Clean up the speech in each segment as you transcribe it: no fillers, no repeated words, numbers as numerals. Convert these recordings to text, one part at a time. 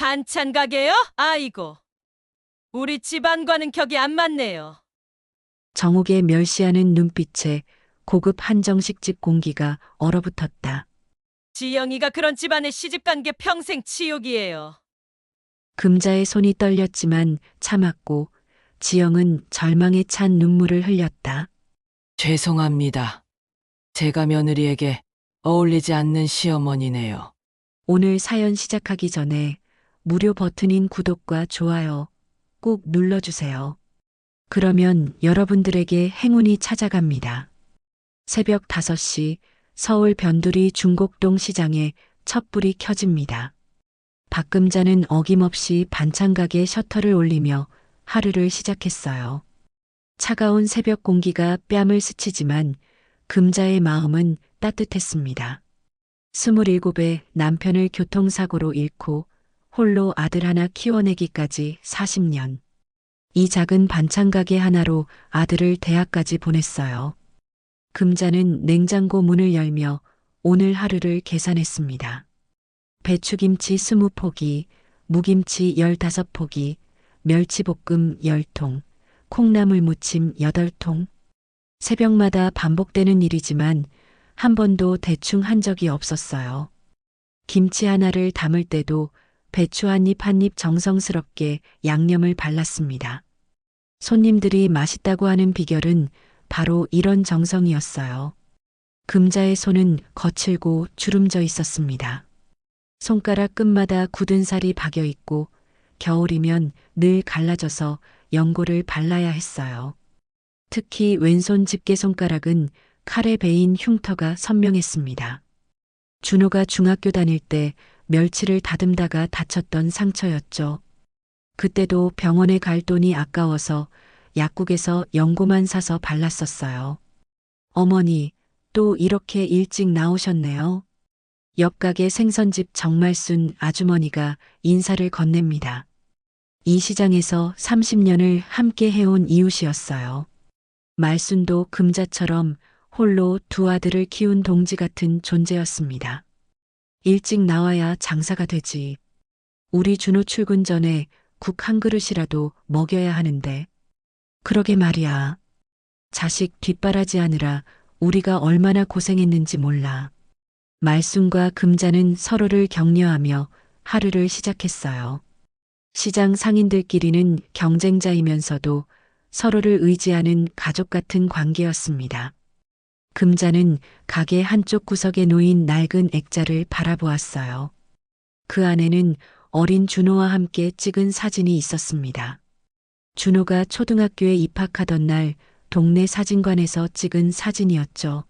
반찬 가게요? 아이고, 우리 집안과는 격이 안 맞네요. 정옥의 멸시하는 눈빛에 고급 한정식집 공기가 얼어붙었다. 지영이가 그런 집안에 시집 간 게 평생 치욕이에요. 금자의 손이 떨렸지만 참았고 지영은 절망에 찬 눈물을 흘렸다. 죄송합니다. 제가 며느리에게 어울리지 않는 시어머니네요. 오늘 사연 시작하기 전에 무료 버튼인 구독과 좋아요 꼭 눌러주세요. 그러면 여러분들에게 행운이 찾아갑니다. 새벽 5시 서울 변두리 중곡동 시장에 촛불이 켜집니다. 박금자는 어김없이 반찬가게 셔터를 올리며 하루를 시작했어요. 차가운 새벽 공기가 뺨을 스치지만 금자의 마음은 따뜻했습니다. 27에 남편을 교통사고로 잃고 홀로 아들 하나 키워내기까지 40년. 이 작은 반찬가게 하나로 아들을 대학까지 보냈어요. 금자는 냉장고 문을 열며 오늘 하루를 계산했습니다. 배추김치 20포기, 무김치 15포기, 멸치볶음 10통, 콩나물 무침 8통. 새벽마다 반복되는 일이지만 한 번도 대충 한 적이 없었어요. 김치 하나를 담을 때도 배추 한 입 한 입 정성스럽게 양념을 발랐습니다. 손님들이 맛있다고 하는 비결은 바로 이런 정성이었어요. 금자의 손은 거칠고 주름져 있었습니다. 손가락 끝마다 굳은 살이 박여 있고 겨울이면 늘 갈라져서 연고를 발라야 했어요. 특히 왼손 집게 손가락은 칼에 베인 흉터가 선명했습니다. 준호가 중학교 다닐 때 멸치를 다듬다가 다쳤던 상처였죠. 그때도 병원에 갈 돈이 아까워서 약국에서 연고만 사서 발랐었어요. 어머니, 또 이렇게 일찍 나오셨네요. 옆 가게 생선집 정말순 아주머니가 인사를 건넵니다. 이 시장에서 30년을 함께 해온 이웃이었어요. 말순도 금자처럼 홀로 두 아들을 키운 동지 같은 존재였습니다. 일찍 나와야 장사가 되지. 우리 준호 출근 전에 국 한 그릇이라도 먹여야 하는데. 그러게 말이야. 자식 뒷바라지하느라 우리가 얼마나 고생했는지 몰라. 말순과 금자는 서로를 격려하며 하루를 시작했어요. 시장 상인들끼리는 경쟁자이면서도 서로를 의지하는 가족 같은 관계였습니다. 금자는 가게 한쪽 구석에 놓인 낡은 액자를 바라보았어요. 그 안에는 어린 준호와 함께 찍은 사진이 있었습니다. 준호가 초등학교에 입학하던 날 동네 사진관에서 찍은 사진이었죠.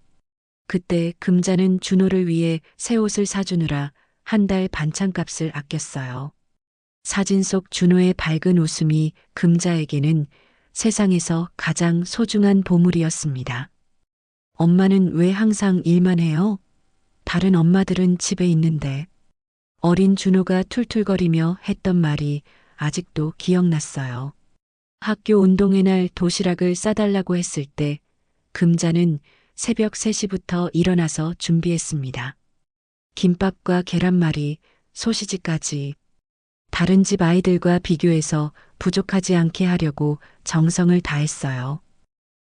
그때 금자는 준호를 위해 새 옷을 사주느라 한 달 반찬값을 아꼈어요. 사진 속 준호의 밝은 웃음이 금자에게는 세상에서 가장 소중한 보물이었습니다. 엄마는 왜 항상 일만 해요? 다른 엄마들은 집에 있는데. 어린 준호가 툴툴거리며 했던 말이 아직도 기억났어요. 학교 운동회 날 도시락을 싸달라고 했을 때 금자는 새벽 3시부터 일어나서 준비했습니다. 김밥과 계란말이, 소시지까지. 다른 집 아이들과 비교해서 부족하지 않게 하려고 정성을 다했어요.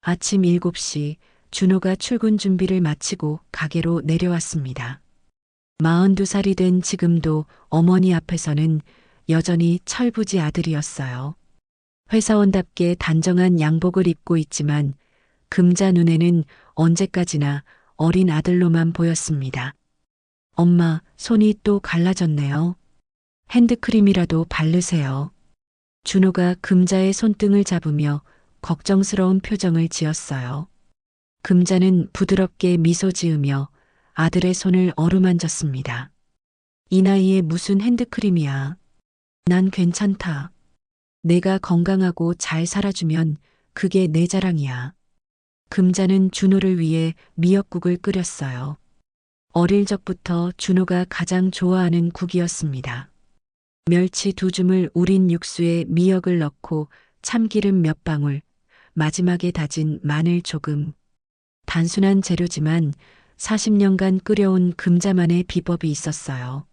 아침 7시 준호가 출근 준비를 마치고 가게로 내려왔습니다. 42살이 된 지금도 어머니 앞에서는 여전히 철부지 아들이었어요. 회사원답게 단정한 양복을 입고 있지만 금자 눈에는 언제까지나 어린 아들로만 보였습니다. 엄마, 손이 또 갈라졌네요. 핸드크림이라도 바르세요. 준호가 금자의 손등을 잡으며 걱정스러운 표정을 지었어요. 금자는 부드럽게 미소 지으며 아들의 손을 어루만졌습니다. 이 나이에 무슨 핸드크림이야. 난 괜찮다. 내가 건강하고 잘 살아주면 그게 내 자랑이야. 금자는 준호를 위해 미역국을 끓였어요. 어릴 적부터 준호가 가장 좋아하는 국이었습니다. 멸치 2줌을 우린 육수에 미역을 넣고 참기름 몇 방울, 마지막에 다진 마늘 조금. 단순한 재료지만 40년간 끓여온 금자만의 비법이 있었어요.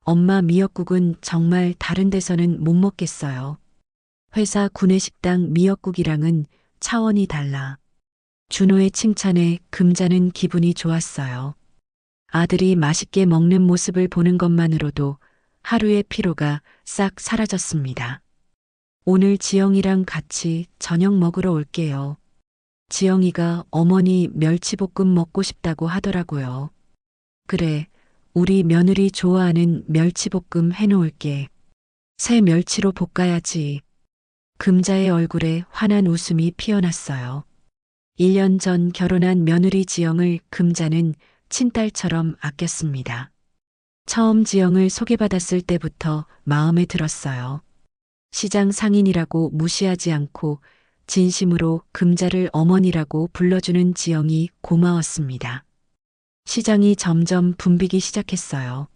엄마 미역국은 정말 다른 데서는 못 먹겠어요. 회사 구내식당 미역국이랑은 차원이 달라. 준호의 칭찬에 금자는 기분이 좋았어요. 아들이 맛있게 먹는 모습을 보는 것만으로도 하루의 피로가 싹 사라졌습니다. 오늘 지영이랑 같이 저녁 먹으러 올게요. 지영이가 어머니 멸치볶음 먹고 싶다고 하더라고요. 그래, 우리 며느리 좋아하는 멸치볶음 해놓을게. 새 멸치로 볶아야지. 금자의 얼굴에 환한 웃음이 피어났어요. 1년 전 결혼한 며느리 지영을 금자는 친딸처럼 아꼈습니다. 처음 지영을 소개받았을 때부터 마음에 들었어요. 시장 상인이라고 무시하지 않고 진심으로 금자를 어머니라고 불러주는 지영이 고마웠습니다. 시장이 점점 붐비기 시작했어요.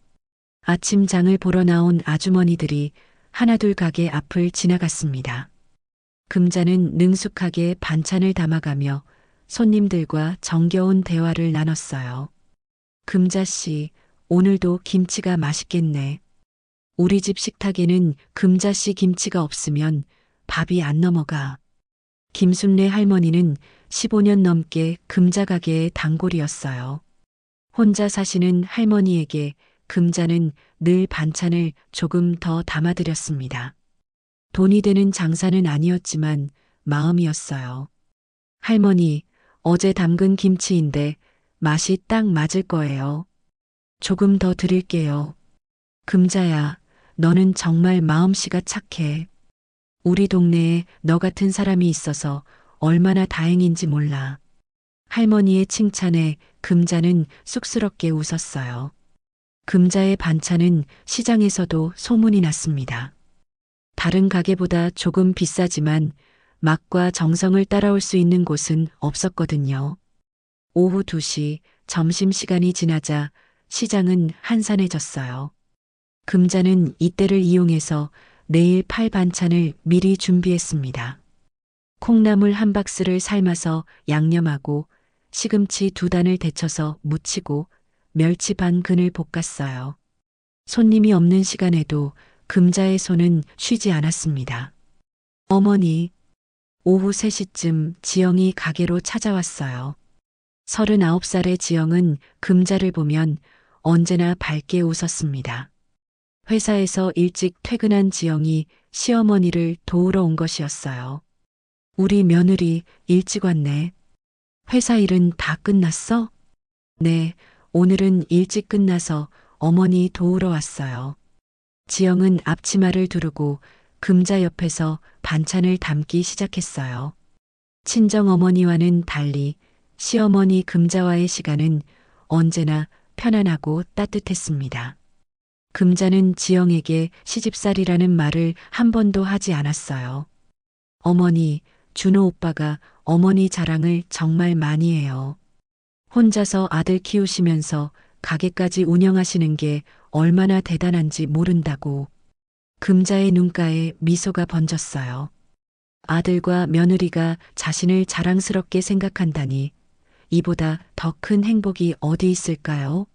아침 장을 보러 나온 아주머니들이 하나둘 가게 앞을 지나갔습니다. 금자는 능숙하게 반찬을 담아가며 손님들과 정겨운 대화를 나눴어요. 금자 씨, 오늘도 김치가 맛있겠네. 우리 집 식탁에는 금자 씨 김치가 없으면 밥이 안 넘어가. 김순례 할머니는 15년 넘게 금자 가게의 단골이었어요. 혼자 사시는 할머니에게 금자는 늘 반찬을 조금 더 담아드렸습니다. 돈이 되는 장사는 아니었지만 마음이었어요. 할머니, 어제 담근 김치인데 맛이 딱 맞을 거예요. 조금 더 드릴게요. 금자야, 너는 정말 마음씨가 착해. 우리 동네에 너 같은 사람이 있어서 얼마나 다행인지 몰라. 할머니의 칭찬에 금자는 쑥스럽게 웃었어요. 금자의 반찬은 시장에서도 소문이 났습니다. 다른 가게보다 조금 비싸지만 맛과 정성을 따라올 수 있는 곳은 없었거든요. 오후 2시 점심시간이 지나자 시장은 한산해졌어요. 금자는 이때를 이용해서 내일 팔 반찬을 미리 준비했습니다. 콩나물 한 박스를 삶아서 양념하고 시금치 2단을 데쳐서 무치고 멸치 반 근을 볶았어요. 손님이 없는 시간에도 금자의 손은 쉬지 않았습니다. 어머니, 오후 3시쯤 지영이 가게로 찾아왔어요. 39살의 지영은 금자를 보면 언제나 밝게 웃었습니다. 회사에서 일찍 퇴근한 지영이 시어머니를 도우러 온 것이었어요. 우리 며느리 일찍 왔네. 회사 일은 다 끝났어? 네, 오늘은 일찍 끝나서 어머니 도우러 왔어요. 지영은 앞치마를 두르고 금자 옆에서 반찬을 담기 시작했어요. 친정어머니와는 달리 시어머니 금자와의 시간은 언제나 편안하고 따뜻했습니다. 금자는 지영에게 시집살이라는 말을 한 번도 하지 않았어요. 어머니, 준호 오빠가 어머니 자랑을 정말 많이 해요. 혼자서 아들 키우시면서 가게까지 운영하시는 게 얼마나 대단한지 모른다고. 금자의 눈가에 미소가 번졌어요. 아들과 며느리가 자신을 자랑스럽게 생각한다니 이보다 더 큰 행복이 어디 있을까요?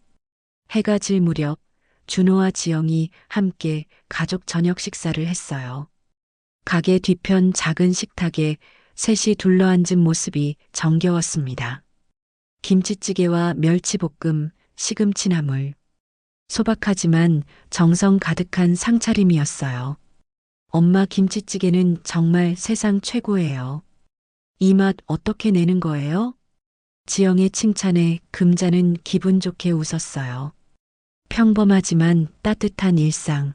해가 질 무렵 준호와 지영이 함께 가족 저녁 식사를 했어요. 가게 뒤편 작은 식탁에 셋이 둘러앉은 모습이 정겨웠습니다. 김치찌개와 멸치볶음, 시금치나물. 소박하지만 정성 가득한 상차림이었어요. 엄마 김치찌개는 정말 세상 최고예요. 이 맛 어떻게 내는 거예요? 지영의 칭찬에 금자는 기분 좋게 웃었어요. 평범하지만 따뜻한 일상.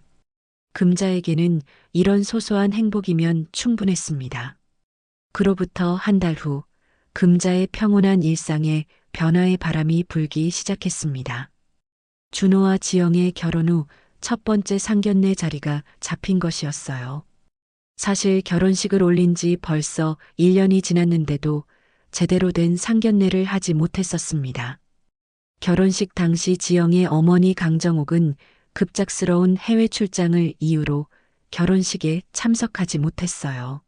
금자에게는 이런 소소한 행복이면 충분했습니다. 그로부터 한 달 후, 금자의 평온한 일상에 변화의 바람이 불기 시작했습니다. 준호와 지영의 결혼 후 첫 번째 상견례 자리가 잡힌 것이었어요. 사실 결혼식을 올린 지 벌써 1년이 지났는데도 제대로 된 상견례를 하지 못했었습니다. 결혼식 당시 지영의 어머니 강정옥은 급작스러운 해외 출장을 이유로 결혼식에 참석하지 못했어요.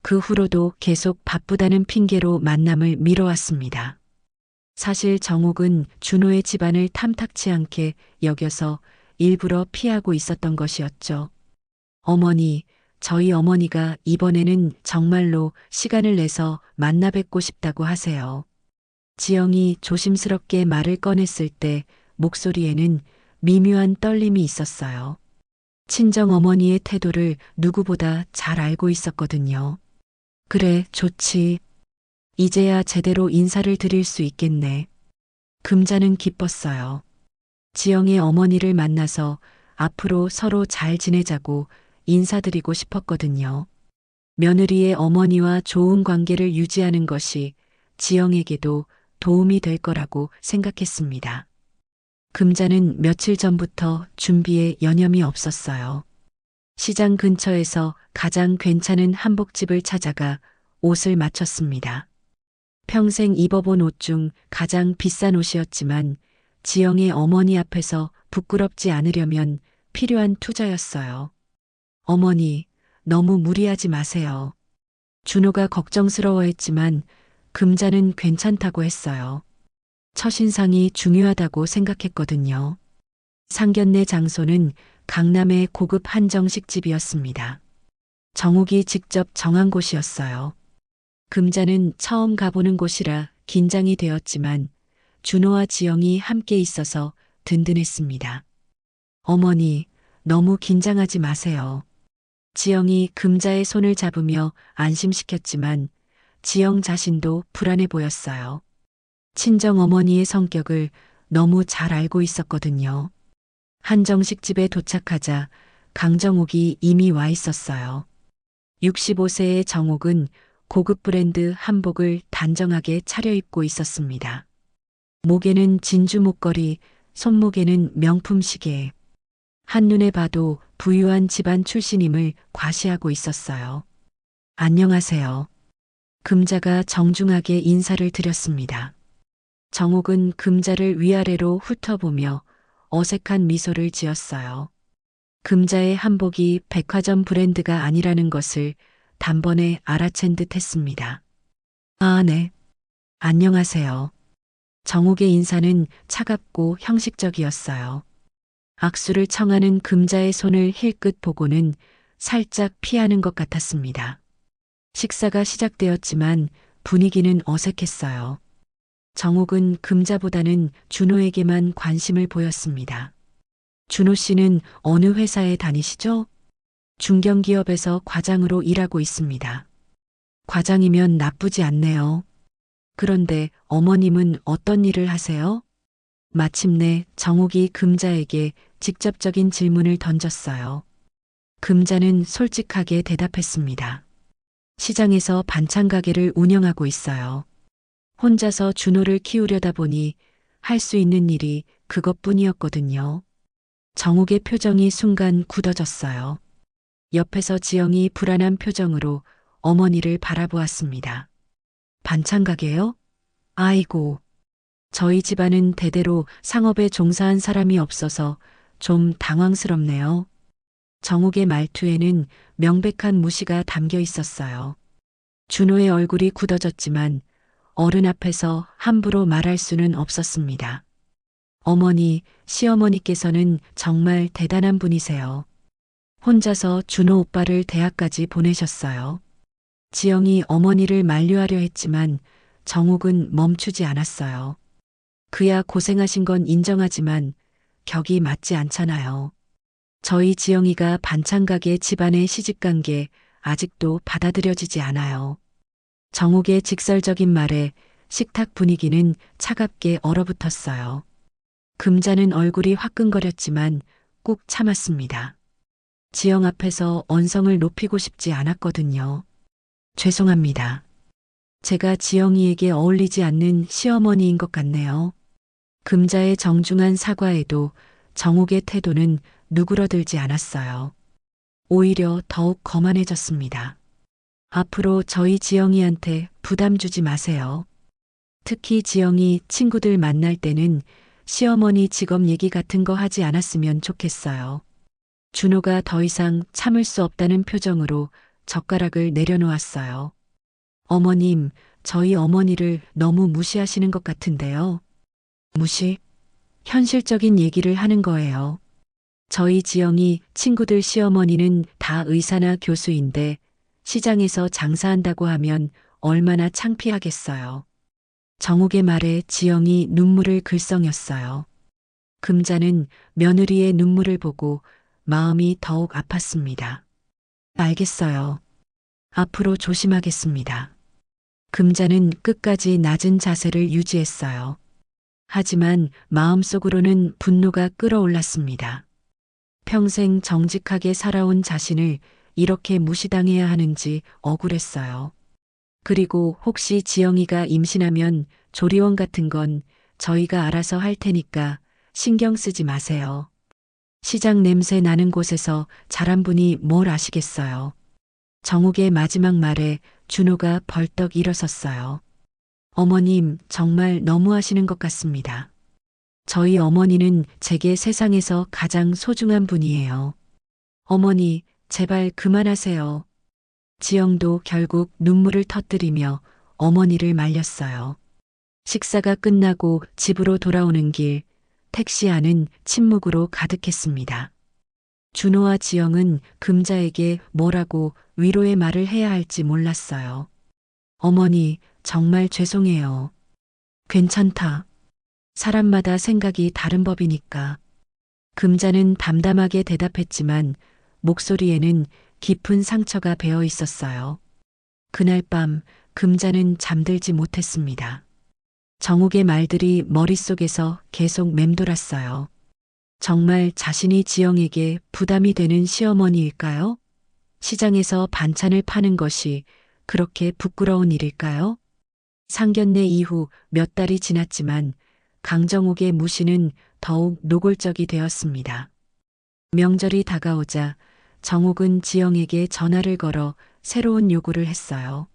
그 후로도 계속 바쁘다는 핑계로 만남을 미뤄왔습니다. 사실 정옥은 준호의 집안을 탐탁치 않게 여겨서 일부러 피하고 있었던 것이었죠. 어머니, 저희 어머니가 이번에는 정말로 시간을 내서 만나 뵙고 싶다고 하세요. 지영이 조심스럽게 말을 꺼냈을 때 목소리에는 미묘한 떨림이 있었어요. 친정 어머니의 태도를 누구보다 잘 알고 있었거든요. 그래, 좋지. 이제야 제대로 인사를 드릴 수 있겠네. 금자는 기뻤어요. 지영의 어머니를 만나서 앞으로 서로 잘 지내자고 인사드리고 싶었거든요. 며느리의 어머니와 좋은 관계를 유지하는 것이 지영에게도 도움이 될 거라고 생각했습니다. 금자는 며칠 전부터 준비에 여념이 없었어요. 시장 근처에서 가장 괜찮은 한복집을 찾아가 옷을 맞췄습니다. 평생 입어본 옷 중 가장 비싼 옷이었지만 지영의 어머니 앞에서 부끄럽지 않으려면 필요한 투자였어요. 어머니, 너무 무리하지 마세요. 준호가 걱정스러워했지만 금자는 괜찮다고 했어요. 첫인상이 중요하다고 생각했거든요. 상견례 장소는 강남의 고급 한정식집이었습니다. 정욱이 직접 정한 곳이었어요. 금자는 처음 가보는 곳이라 긴장이 되었지만 준호와 지영이 함께 있어서 든든했습니다. 어머니, 너무 긴장하지 마세요. 지영이 금자의 손을 잡으며 안심시켰지만 지영 자신도 불안해 보였어요. 친정 어머니의 성격을 너무 잘 알고 있었거든요. 한정식집에 도착하자 강정욱이 이미 와 있었어요. 65세의 정욱은 고급 브랜드 한복을 단정하게 차려입고 있었습니다. 목에는 진주 목걸이, 손목에는 명품 시계. 한눈에 봐도 부유한 집안 출신임을 과시하고 있었어요. 안녕하세요. 금자가 정중하게 인사를 드렸습니다. 정욱은 금자를 위아래로 훑어보며 어색한 미소를 지었어요. 금자의 한복이 백화점 브랜드가 아니라는 것을 단번에 알아챈 듯 했습니다. 아, 네. 안녕하세요. 정욱의 인사는 차갑고 형식적이었어요. 악수를 청하는 금자의 손을 힐끗 보고는 살짝 피하는 것 같았습니다. 식사가 시작되었지만 분위기는 어색했어요. 정욱은 금자보다는 준호에게만 관심을 보였습니다. 준호 씨는 어느 회사에 다니시죠? 중견기업에서 과장으로 일하고 있습니다. 과장이면 나쁘지 않네요. 그런데 어머님은 어떤 일을 하세요? 마침내 정욱이 금자에게 직접적인 질문을 던졌어요. 금자는 솔직하게 대답했습니다. 시장에서 반찬 가게를 운영하고 있어요. 혼자서 준호를 키우려다 보니 할 수 있는 일이 그것뿐이었거든요. 정욱의 표정이 순간 굳어졌어요. 옆에서 지영이 불안한 표정으로 어머니를 바라보았습니다. 반찬 가게요? 아이고. 저희 집안은 대대로 상업에 종사한 사람이 없어서 좀 당황스럽네요. 정욱의 말투에는 명백한 무시가 담겨 있었어요. 준호의 얼굴이 굳어졌지만 어른 앞에서 함부로 말할 수는 없었습니다. 어머니, 시어머니께서는 정말 대단한 분이세요. 혼자서 준호 오빠를 대학까지 보내셨어요. 지영이 어머니를 만류하려 했지만 정욱은 멈추지 않았어요. 그야 고생하신 건 인정하지만 격이 맞지 않잖아요. 저희 지영이가 반찬 가게 집안에 시집간 게 아직도 받아들여지지 않아요. 정욱의 직설적인 말에 식탁 분위기는 차갑게 얼어붙었어요. 금자는 얼굴이 화끈거렸지만 꾹 참았습니다. 지영 앞에서 언성을 높이고 싶지 않았거든요. 죄송합니다. 제가 지영이에게 어울리지 않는 시어머니인 것 같네요. 금자의 정중한 사과에도 정욱의 태도는 누그러들지 않았어요. 오히려 더욱 거만해졌습니다. 앞으로 저희 지영이한테 부담 주지 마세요. 특히 지영이 친구들 만날 때는 시어머니 직업 얘기 같은 거 하지 않았으면 좋겠어요. 준호가 더 이상 참을 수 없다는 표정으로 젓가락을 내려놓았어요. 어머님, 저희 어머니를 너무 무시하시는 것 같은데요. 무시? 현실적인 얘기를 하는 거예요. 저희 지영이 친구들 시어머니는 다 의사나 교수인데 시장에서 장사한다고 하면 얼마나 창피하겠어요. 정욱의 말에 지영이 눈물을 글썽였어요. 금자는 며느리의 눈물을 보고 마음이 더욱 아팠습니다. 알겠어요. 앞으로 조심하겠습니다. 금자는 끝까지 낮은 자세를 유지했어요. 하지만 마음속으로는 분노가 끓어올랐습니다. 평생 정직하게 살아온 자신을 이렇게 무시당해야 하는지 억울했어요. 그리고 혹시 지영이가 임신하면 조리원 같은 건 저희가 알아서 할 테니까 신경 쓰지 마세요. 시장 냄새 나는 곳에서 자란 분이 뭘 아시겠어요. 정욱의 마지막 말에 준호가 벌떡 일어섰어요. 어머님, 정말 너무하시는 것 같습니다. 저희 어머니는 제게 세상에서 가장 소중한 분이에요. 어머니, 제발 그만하세요. 지영도 결국 눈물을 터뜨리며 어머니를 말렸어요. 식사가 끝나고 집으로 돌아오는 길, 택시 안은 침묵으로 가득했습니다. 준호와 지영은 금자에게 뭐라고 위로의 말을 해야 할지 몰랐어요. 어머니, 정말 죄송해요. 괜찮다. 사람마다 생각이 다른 법이니까. 금자는 담담하게 대답했지만 목소리에는 깊은 상처가 배어 있었어요. 그날 밤 금자는 잠들지 못했습니다. 정욱의 말들이 머릿속에서 계속 맴돌았어요. 정말 자신이 지영에게 부담이 되는 시어머니일까요? 시장에서 반찬을 파는 것이 그렇게 부끄러운 일일까요? 상견례 이후 몇 달이 지났지만 강정욱의 무시는 더욱 노골적이 되었습니다. 명절이 다가오자 정욱은 지영에게 전화를 걸어 새로운 요구를 했어요.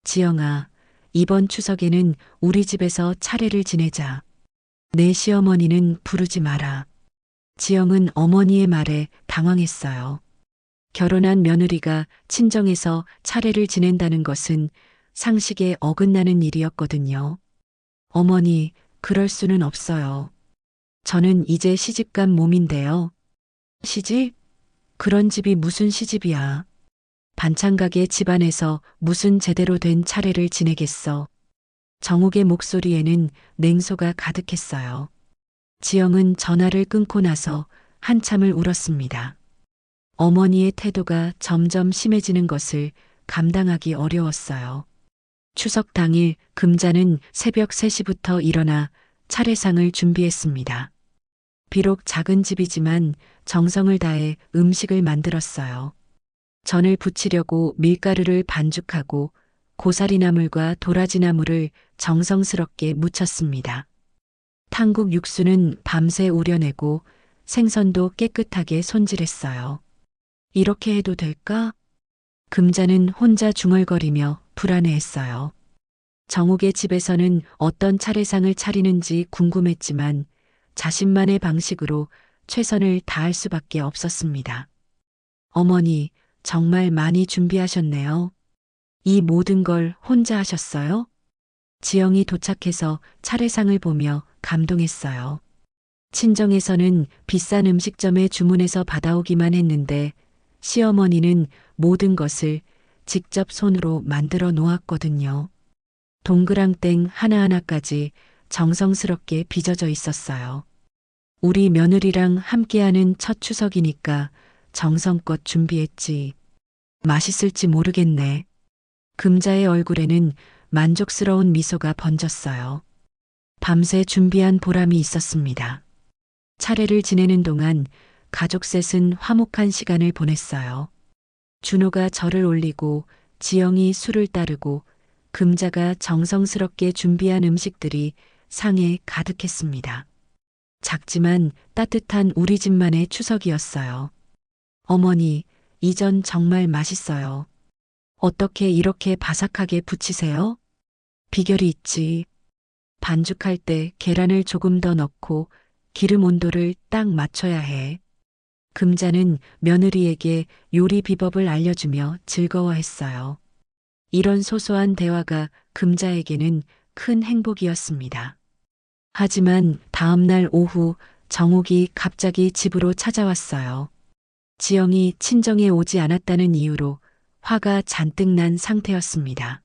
지영아, 이번 추석에는 우리 집에서 차례를 지내자. 내 시어머니는 부르지 마라. 지영은 어머니의 말에 당황했어요. 결혼한 며느리가 친정에서 차례를 지낸다는 것은 상식에 어긋나는 일이었거든요. 어머니, 그럴 수는 없어요. 저는 이제 시집간 몸인데요. 시집? 그런 집이 무슨 시집이야. 반찬가게 집안에서 무슨 제대로 된 차례를 지내겠어. 정욱의 목소리에는 냉소가 가득했어요. 지영은 전화를 끊고 나서 한참을 울었습니다. 어머니의 태도가 점점 심해지는 것을 감당하기 어려웠어요. 추석 당일 금자는 새벽 3시부터 일어나 차례상을 준비했습니다. 비록 작은 집이지만 정성을 다해 음식을 만들었어요. 전을 부치려고 밀가루를 반죽하고 고사리나물과 도라지나물을 정성스럽게 무쳤습니다. 탕국 육수는 밤새 우려내고 생선도 깨끗하게 손질했어요. 이렇게 해도 될까? 금자는 혼자 중얼거리며 불안해했어요. 정욱의 집에서는 어떤 차례상을 차리는지 궁금했지만 자신만의 방식으로 최선을 다할 수밖에 없었습니다. 어머니, 정말 많이 준비하셨네요. 이 모든 걸 혼자 하셨어요? 지영이 도착해서 차례상을 보며 감동했어요. 친정에서는 비싼 음식점에 주문해서 받아오기만 했는데 시어머니는 모든 것을 직접 손으로 만들어 놓았거든요. 동그랑땡 하나하나까지 정성스럽게 빚어져 있었어요. 우리 며느리랑 함께하는 첫 추석이니까 정성껏 준비했지. 맛있을지 모르겠네. 금자의 얼굴에는 만족스러운 미소가 번졌어요. 밤새 준비한 보람이 있었습니다. 차례를 지내는 동안 가족 셋은 화목한 시간을 보냈어요. 준호가 절을 올리고 지영이 술을 따르고 금자가 정성스럽게 준비한 음식들이 상에 가득했습니다. 작지만 따뜻한 우리 집만의 추석이었어요. 어머니, 이전 정말 맛있어요. 어떻게 이렇게 바삭하게 부치세요? 비결이 있지. 반죽할 때 계란을 조금 더 넣고 기름 온도를 딱 맞춰야 해. 금자는 며느리에게 요리 비법을 알려주며 즐거워했어요. 이런 소소한 대화가 금자에게는 큰 행복이었습니다. 하지만 다음 날 오후 정욱이 갑자기 집으로 찾아왔어요. 지영이 친정에 오지 않았다는 이유로 화가 잔뜩 난 상태였습니다.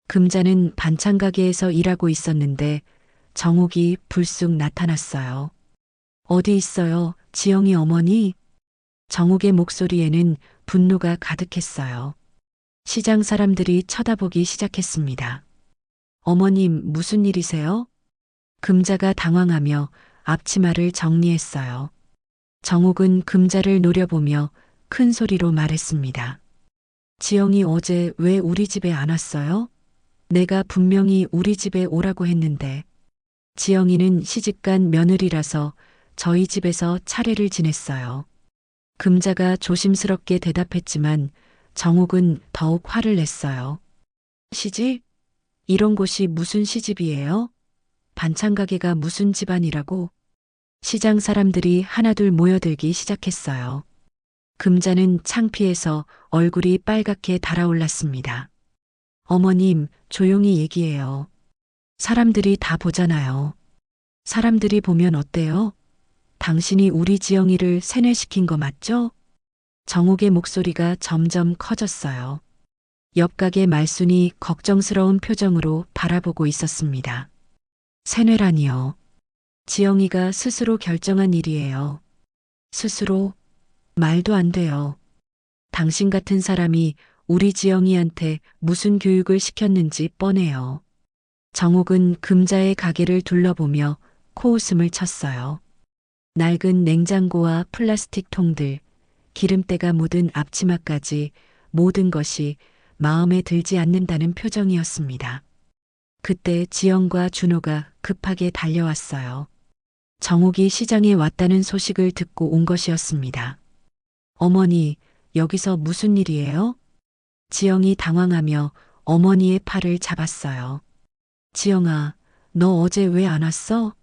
금자는 반찬 가게에서 일하고 있었는데 정욱이 불쑥 나타났어요. 어디 있어요, 지영이 어머니? 정욱의 목소리에는 분노가 가득했어요. 시장 사람들이 쳐다보기 시작했습니다. 어머님, 무슨 일이세요? 금자가 당황하며 앞치마를 정리했어요. 정욱은 금자를 노려보며 큰 소리로 말했습니다. 지영이 어제 왜 우리 집에 안 왔어요? 내가 분명히 우리 집에 오라고 했는데. 지영이는 시집간 며느리라서 저희 집에서 차례를 지냈어요. 금자가 조심스럽게 대답했지만 정욱은 더욱 화를 냈어요. 시집? 이런 곳이 무슨 시집이에요? 반찬 가게가 무슨 집안이라고? 시장 사람들이 하나둘 모여들기 시작했어요. 금자는 창피해서 얼굴이 빨갛게 달아올랐습니다. 어머님, 조용히 얘기해요. 사람들이 다 보잖아요. 사람들이 보면 어때요? 당신이 우리 지영이를 세뇌시킨 거 맞죠? 정욱의 목소리가 점점 커졌어요. 옆 가게 말순이 걱정스러운 표정으로 바라보고 있었습니다. 세뇌라니요. 지영이가 스스로 결정한 일이에요. 스스로? 말도 안 돼요. 당신 같은 사람이 우리 지영이한테 무슨 교육을 시켰는지 뻔해요. 정욱은 금자의 가게를 둘러보며 코웃음을 쳤어요. 낡은 냉장고와 플라스틱 통들, 기름때가 묻은 앞치마까지 모든 것이 마음에 들지 않는다는 표정이었습니다. 그때 지영과 준호가 급하게 달려왔어요. 정욱이 시장에 왔다는 소식을 듣고 온 것이었습니다. 어머니, 여기서 무슨 일이에요? 지영이 당황하며 어머니의 팔을 잡았어요. 지영아, 너 어제 왜 안 왔어?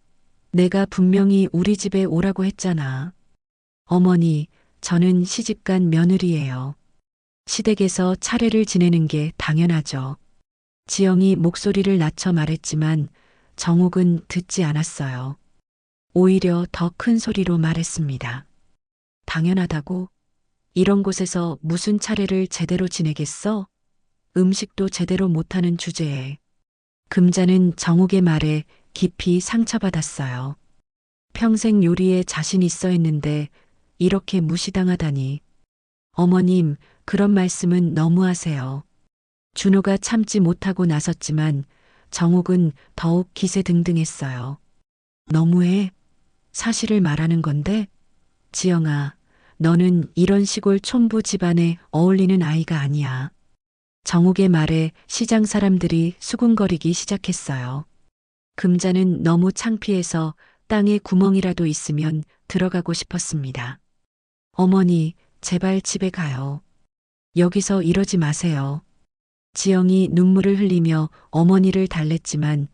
내가 분명히 우리 집에 오라고 했잖아. 어머니, 저는 시집간 며느리예요. 시댁에서 차례를 지내는 게 당연하죠. 지영이 목소리를 낮춰 말했지만 정욱은 듣지 않았어요. 오히려 더 큰 소리로 말했습니다. 당연하다고? 이런 곳에서 무슨 차례를 제대로 지내겠어? 음식도 제대로 못하는 주제에. 금자는 정욱의 말에 깊이 상처받았어요. 평생 요리에 자신 있어 했는데 이렇게 무시당하다니. 어머님, 그런 말씀은 너무하세요. 준호가 참지 못하고 나섰지만 정욱은 더욱 기세등등했어요. 너무해. 사실을 말하는 건데? 지영아, 너는 이런 시골 촌부 집안에 어울리는 아이가 아니야. 정욱의 말에 시장 사람들이 수군거리기 시작했어요. 금자는 너무 창피해서 땅에 구멍이라도 있으면 들어가고 싶었습니다. 어머니, 제발 집에 가요. 여기서 이러지 마세요. 지영이 눈물을 흘리며 어머니를 달랬지만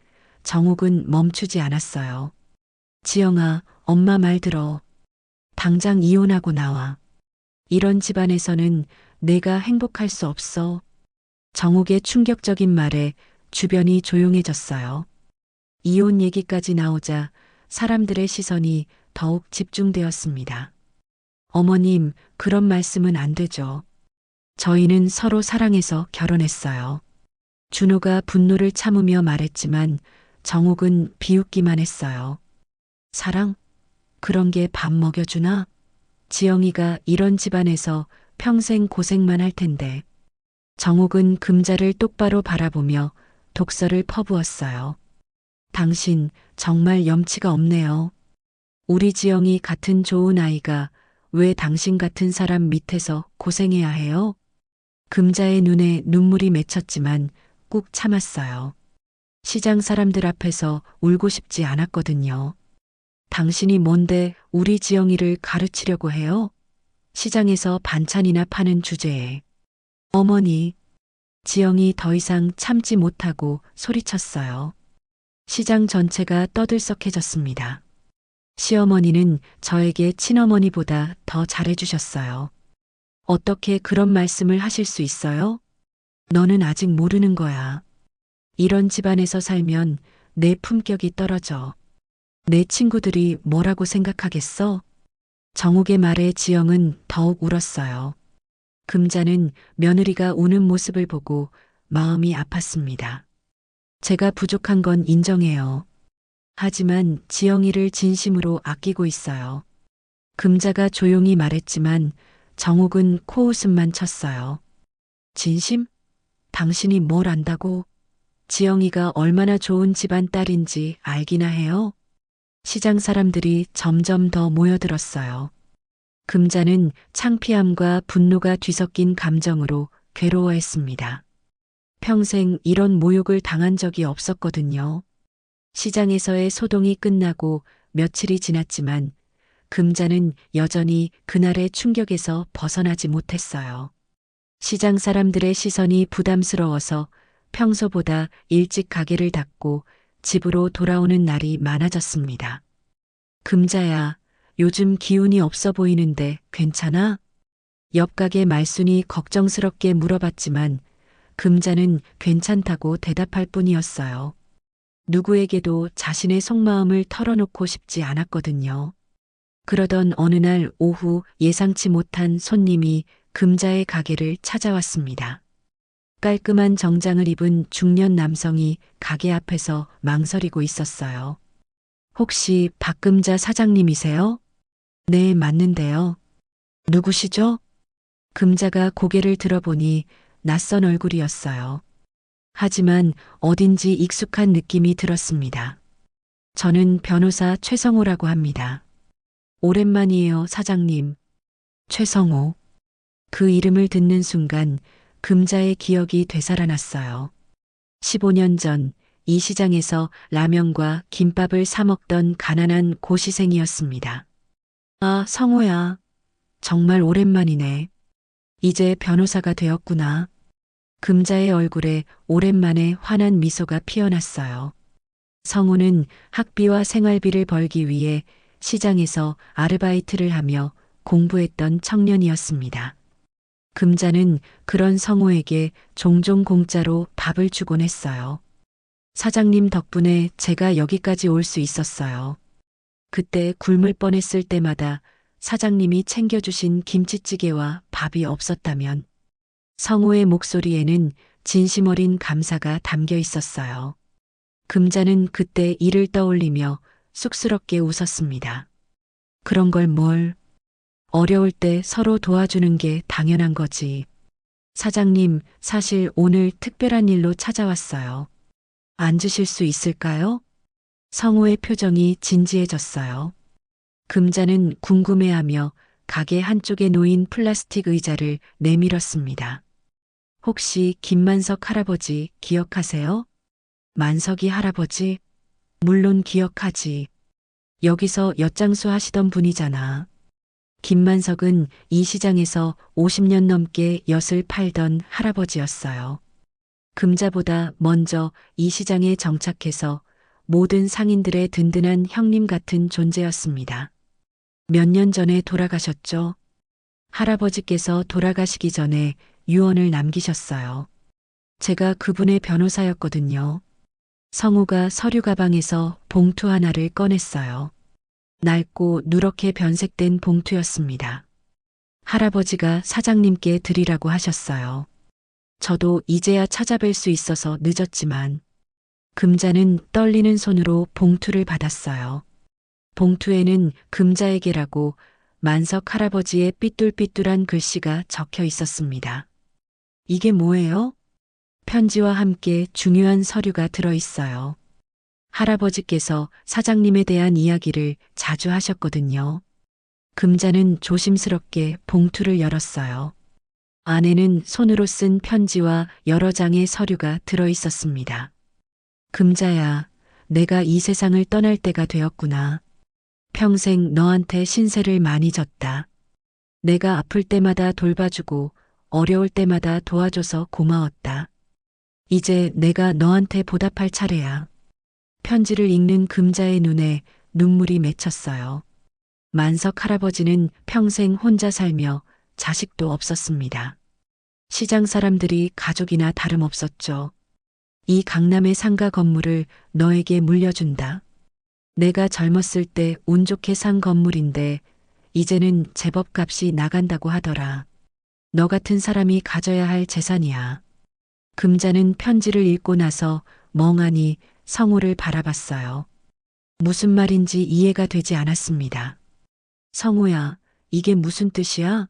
정욱은 멈추지 않았어요. 지영아, 엄마 말 들어. 당장 이혼하고 나와. 이런 집안에서는 내가 행복할 수 없어. 정욱의 충격적인 말에 주변이 조용해졌어요. 이혼 얘기까지 나오자 사람들의 시선이 더욱 집중되었습니다. 어머님, 그런 말씀은 안 되죠. 저희는 서로 사랑해서 결혼했어요. 준호가 분노를 참으며 말했지만 정욱은 비웃기만 했어요. 사랑? 그런 게 밥 먹여주나? 지영이가 이런 집안에서 평생 고생만 할 텐데. 정욱은 금자를 똑바로 바라보며 독서를 퍼부었어요. 당신 정말 염치가 없네요. 우리 지영이 같은 좋은 아이가 왜 당신 같은 사람 밑에서 고생해야 해요? 금자의 눈에 눈물이 맺혔지만 꾹 참았어요. 시장 사람들 앞에서 울고 싶지 않았거든요. 당신이 뭔데 우리 지영이를 가르치려고 해요? 시장에서 반찬이나 파는 주제에. 어머니, 지영이 더 이상 참지 못하고 소리쳤어요. 시장 전체가 떠들썩해졌습니다. 시어머니는 저에게 친어머니보다 더 잘해주셨어요. 어떻게 그런 말씀을 하실 수 있어요? 너는 아직 모르는 거야. 이런 집안에서 살면 내 품격이 떨어져. 내 친구들이 뭐라고 생각하겠어? 정욱의 말에 지영은 더욱 울었어요. 금자는 며느리가 우는 모습을 보고 마음이 아팠습니다. 제가 부족한 건 인정해요. 하지만 지영이를 진심으로 아끼고 있어요. 금자가 조용히 말했지만 정욱은 코웃음만 쳤어요. 진심? 당신이 뭘 안다고? 지영이가 얼마나 좋은 집안 딸인지 알기나 해요? 시장 사람들이 점점 더 모여들었어요. 금자는 창피함과 분노가 뒤섞인 감정으로 괴로워했습니다. 평생 이런 모욕을 당한 적이 없었거든요. 시장에서의 소동이 끝나고 며칠이 지났지만 금자는 여전히 그날의 충격에서 벗어나지 못했어요. 시장 사람들의 시선이 부담스러워서 평소보다 일찍 가게를 닫고 집으로 돌아오는 날이 많아졌습니다. 금자야, 요즘 기운이 없어 보이는데 괜찮아? 옆 가게 말순이 걱정스럽게 물어봤지만 금자는 괜찮다고 대답할 뿐이었어요. 누구에게도 자신의 속마음을 털어놓고 싶지 않았거든요. 그러던 어느 날 오후 예상치 못한 손님이 금자의 가게를 찾아왔습니다. 깔끔한 정장을 입은 중년 남성이 가게 앞에서 망설이고 있었어요. 혹시 박금자 사장님이세요? 네, 맞는데요. 누구시죠? 금자가 고개를 들어보니 낯선 얼굴이었어요. 하지만 어딘지 익숙한 느낌이 들었습니다. 저는 변호사 최성호라고 합니다. 오랜만이에요, 사장님. 최성호. 그 이름을 듣는 순간 금자의 기억이 되살아났어요. 15년 전 이 시장에서 라면과 김밥을 사 먹던 가난한 고시생이었습니다. 아, 성호야. 정말 오랜만이네. 이제 변호사가 되었구나. 금자의 얼굴에 오랜만에 환한 미소가 피어났어요. 성우는 학비와 생활비를 벌기 위해 시장에서 아르바이트를 하며 공부했던 청년이었습니다. 금자는 그런 성우에게 종종 공짜로 밥을 주곤 했어요. 사장님 덕분에 제가 여기까지 올 수 있었어요. 그때 굶을 뻔했을 때마다 사장님이 챙겨주신 김치찌개와 밥이 없었다면 성우의 목소리에는 진심 어린 감사가 담겨 있었어요. 금자는 그때 이를 떠올리며 쑥스럽게 웃었습니다. 그런 걸 뭘. 어려울 때 서로 도와주는 게 당연한 거지. 사장님, 사실 오늘 특별한 일로 찾아왔어요. 앉으실 수 있을까요? 성우의 표정이 진지해졌어요. 금자는 궁금해하며 가게 한쪽에 놓인 플라스틱 의자를 내밀었습니다. 혹시 김만석 할아버지 기억하세요? 만석이 할아버지? 물론 기억하지. 여기서 엿장수 하시던 분이잖아. 김만석은 이 시장에서 50년 넘게 엿을 팔던 할아버지였어요. 금자보다 먼저 이 시장에 정착해서 모든 상인들의 든든한 형님 같은 존재였습니다. 몇 년 전에 돌아가셨죠? 할아버지께서 돌아가시기 전에 유언을 남기셨어요. 제가 그분의 변호사였거든요. 성우가 서류 가방에서 봉투 하나를 꺼냈어요. 낡고 누렇게 변색된 봉투였습니다. 할아버지가 사장님께 드리라고 하셨어요. 저도 이제야 찾아뵐 수 있어서 늦었지만 금자는 떨리는 손으로 봉투를 받았어요. 봉투에는 금자에게라고 만석 할아버지의 삐뚤삐뚤한 글씨가 적혀 있었습니다. 이게 뭐예요? 편지와 함께 중요한 서류가 들어 있어요. 할아버지께서 사장님에 대한 이야기를 자주 하셨거든요. 금자는 조심스럽게 봉투를 열었어요. 안에는 손으로 쓴 편지와 여러 장의 서류가 들어 있었습니다. 금자야, 내가 이 세상을 떠날 때가 되었구나. 평생 너한테 신세를 많이 졌다. 내가 아플 때마다 돌봐주고 어려울 때마다 도와줘서 고마웠다. 이제 내가 너한테 보답할 차례야. 편지를 읽는 금자의 눈에 눈물이 맺혔어요. 만석 할아버지는 평생 혼자 살며 자식도 없었습니다. 시장 사람들이 가족이나 다름없었죠. 이 강남의 상가 건물을 너에게 물려준다. 내가 젊었을 때 운 좋게 산 건물인데 이제는 제법 값이 나간다고 하더라. 너 같은 사람이 가져야 할 재산이야. 금자는 편지를 읽고 나서 멍하니 성우를 바라봤어요. 무슨 말인지 이해가 되지 않았습니다. 성우야, 이게 무슨 뜻이야?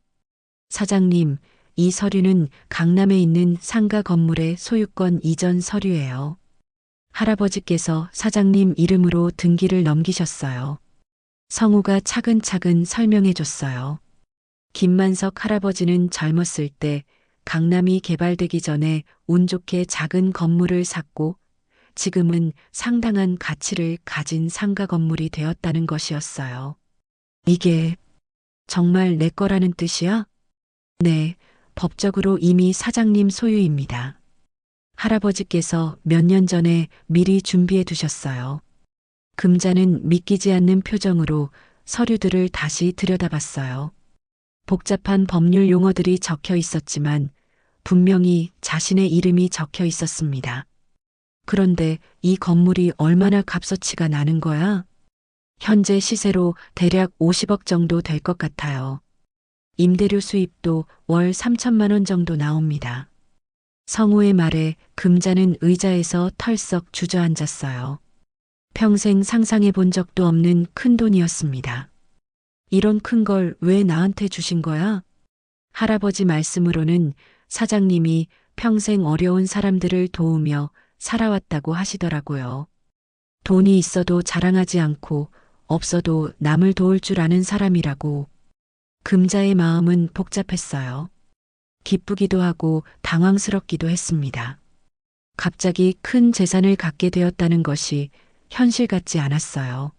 사장님, 이 서류는 강남에 있는 상가 건물의 소유권 이전 서류예요. 할아버지께서 사장님 이름으로 등기를 넘기셨어요. 성우가 차근차근 설명해 줬어요. 김만석 할아버지는 젊었을 때 강남이 개발되기 전에 운 좋게 작은 건물을 샀고 지금은 상당한 가치를 가진 상가 건물이 되었다는 것이었어요. 이게 정말 내 거라는 뜻이야? 네, 법적으로 이미 사장님 소유입니다. 할아버지께서 몇 년 전에 미리 준비해 두셨어요. 금자는 믿기지 않는 표정으로 서류들을 다시 들여다봤어요. 복잡한 법률 용어들이 적혀 있었지만 분명히 자신의 이름이 적혀 있었습니다. 그런데 이 건물이 얼마나 값어치가 나는 거야? 현재 시세로 대략 50억 정도 될 것 같아요. 임대료 수입도 월 3천만 원 정도 나옵니다. 성우의 말에 금자는 의자에서 털썩 주저앉았어요. 평생 상상해 본 적도 없는 큰 돈이었습니다. 이런 큰 걸 왜 나한테 주신 거야? 할아버지 말씀으로는 사장님이 평생 어려운 사람들을 도우며 살아왔다고 하시더라고요. 돈이 있어도 자랑하지 않고 없어도 남을 도울 줄 아는 사람이라고. 금자의 마음은 복잡했어요. 기쁘기도 하고 당황스럽기도 했습니다. 갑자기 큰 재산을 갖게 되었다는 것이 현실 같지 않았어요.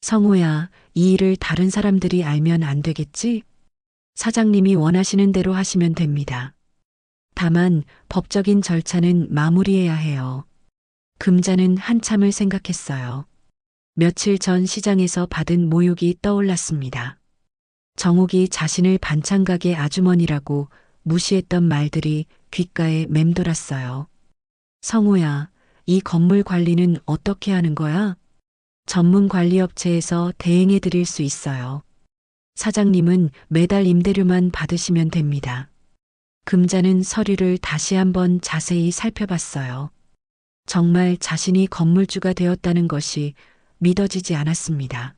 성우야, 이 일을 다른 사람들이 알면 안 되겠지? 사장님이 원하시는 대로 하시면 됩니다. 다만 법적인 절차는 마무리해야 해요. 금자는 한참을 생각했어요. 며칠 전 시장에서 받은 모욕이 떠올랐습니다. 정옥이 자신을 반찬가게 아주머니라고 무시했던 말들이 귓가에 맴돌았어요. 성우야, 이 건물 관리는 어떻게 하는 거야? 전문 관리업체에서 대행해 드릴 수 있어요. 사장님은 매달 임대료만 받으시면 됩니다. 금자는 서류를 다시 한번 자세히 살펴봤어요. 정말 자신이 건물주가 되었다는 것이 믿어지지 않았습니다.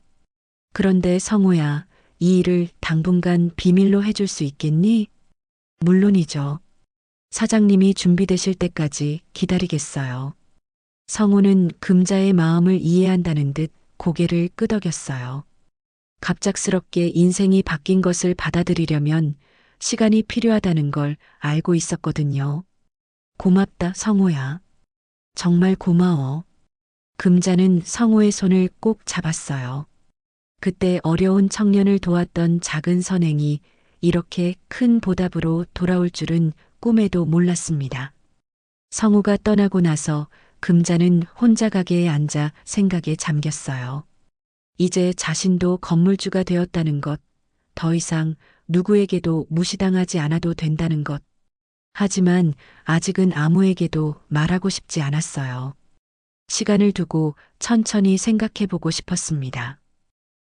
그런데 성우야, 이 일을 당분간 비밀로 해줄 수 있겠니? 물론이죠. 사장님이 준비되실 때까지 기다리겠어요. 성우는 금자의 마음을 이해한다는 듯 고개를 끄덕였어요. 갑작스럽게 인생이 바뀐 것을 받아들이려면 시간이 필요하다는 걸 알고 있었거든요. 고맙다, 성우야. 정말 고마워. 금자는 성우의 손을 꼭 잡았어요. 그때 어려운 청년을 도왔던 작은 선행이 이렇게 큰 보답으로 돌아올 줄은 꿈에도 몰랐습니다. 성우가 떠나고 나서 금자는 혼자 가게에 앉아 생각에 잠겼어요. 이제 자신도 건물주가 되었다는 것, 더 이상 누구에게도 무시당하지 않아도 된다는 것. 하지만 아직은 아무에게도 말하고 싶지 않았어요. 시간을 두고 천천히 생각해 보고 싶었습니다.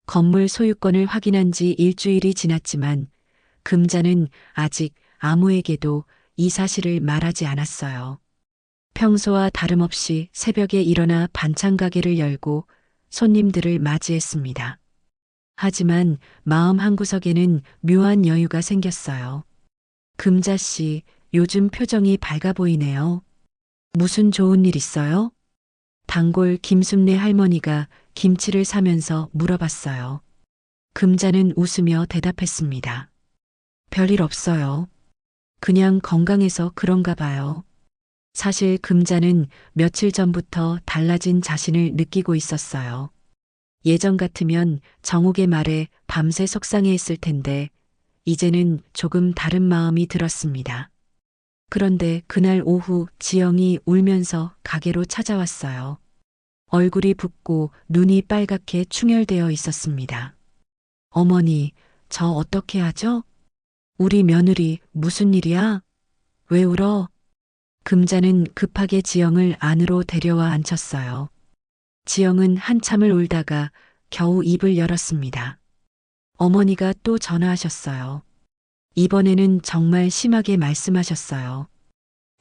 건물 소유권을 확인한 지 일주일이 지났지만 금자는 아직 아무에게도 이 사실을 말하지 않았어요. 평소와 다름없이 새벽에 일어나 반찬 가게를 열고 손님들을 맞이했습니다. 하지만 마음 한구석에는 묘한 여유가 생겼어요. 금자 씨, 요즘 표정이 밝아 보이네요. 무슨 좋은 일 있어요? 단골 김순례 할머니가 김치를 사면서 물어봤어요. 금자는 웃으며 대답했습니다. 별일 없어요. 그냥 건강해서 그런가 봐요. 사실 금자는 며칠 전부터 달라진 자신을 느끼고 있었어요. 예전 같으면 정옥의 말에 밤새 속상해했을 텐데 이제는 조금 다른 마음이 들었습니다. 그런데 그날 오후 지영이 울면서 가게로 찾아왔어요. 얼굴이 붓고 눈이 빨갛게 충혈되어 있었습니다. 어머니, 저 어떻게 하죠? 우리 며느리 무슨 일이야? 왜 울어? 금자는 급하게 지영을 안으로 데려와 앉혔어요. 지영은 한참을 울다가 겨우 입을 열었습니다. 어머니가 또 전화하셨어요. 이번에는 정말 심하게 말씀하셨어요.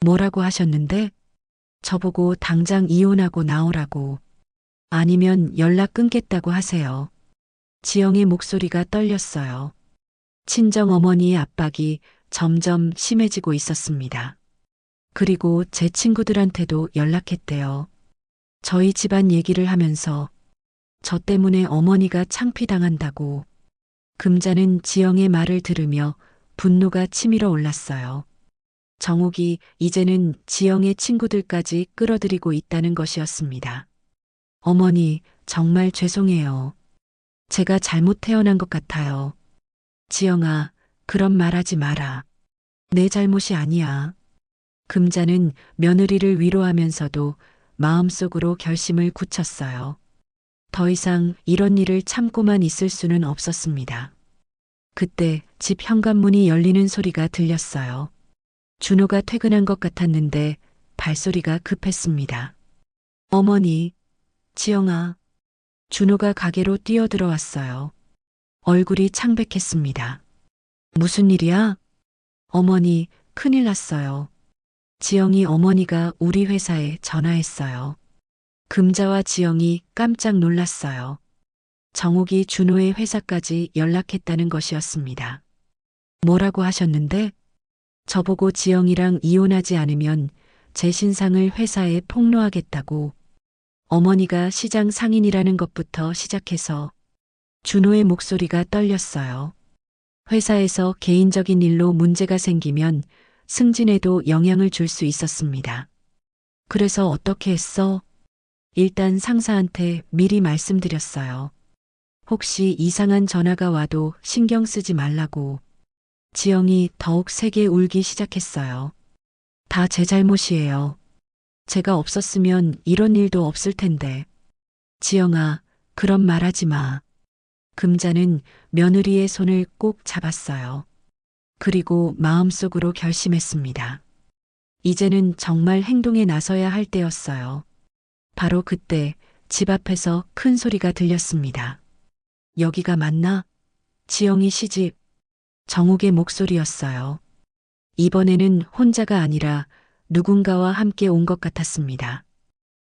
뭐라고 하셨는데? 저보고 당장 이혼하고 나오라고. 아니면 연락 끊겠다고 하세요. 지영의 목소리가 떨렸어요. 친정 어머니의 압박이 점점 심해지고 있었습니다. 그리고 제 친구들한테도 연락했대요. 저희 집안 얘기를 하면서 저 때문에 어머니가 창피당한다고. 금자는 지영의 말을 들으며 분노가 치밀어 올랐어요. 정옥이 이제는 지영의 친구들까지 끌어들이고 있다는 것이었습니다. 어머니, 정말 죄송해요. 제가 잘못 태어난 것 같아요. 지영아, 그런 말 하지 마라. 내 잘못이 아니야. 금자는 며느리를 위로하면서도 마음속으로 결심을 굳혔어요. 더 이상 이런 일을 참고만 있을 수는 없었습니다. 그때 집 현관문이 열리는 소리가 들렸어요. 준호가 퇴근한 것 같았는데 발소리가 급했습니다. 어머니, 지영아. 준호가 가게로 뛰어들어왔어요. 얼굴이 창백했습니다. 무슨 일이야? 어머니, 큰일 났어요. 지영이 어머니가 우리 회사에 전화했어요. 금자와 지영이 깜짝 놀랐어요. 정옥이 준호의 회사까지 연락했다는 것이었습니다. 뭐라고 하셨는데? 저보고 지영이랑 이혼하지 않으면 제 신상을 회사에 폭로하겠다고. 어머니가 시장 상인이라는 것부터 시작해서 준호의 목소리가 떨렸어요. 회사에서 개인적인 일로 문제가 생기면 승진에도 영향을 줄 수 있었습니다. 그래서 어떻게 했어? 일단 상사한테 미리 말씀드렸어요. 혹시 이상한 전화가 와도 신경 쓰지 말라고. 지영이 더욱 세게 울기 시작했어요. 다 제 잘못이에요. 제가 없었으면 이런 일도 없을 텐데. 지영아, 그런 말 하지 마. 금자는 며느리의 손을 꼭 잡았어요. 그리고 마음속으로 결심했습니다. 이제는 정말 행동에 나서야 할 때였어요. 바로 그때 집 앞에서 큰 소리가 들렸습니다. 여기가 맞나? 지영이 시집. 정옥의 목소리였어요. 이번에는 혼자가 아니라 누군가와 함께 온 것 같았습니다.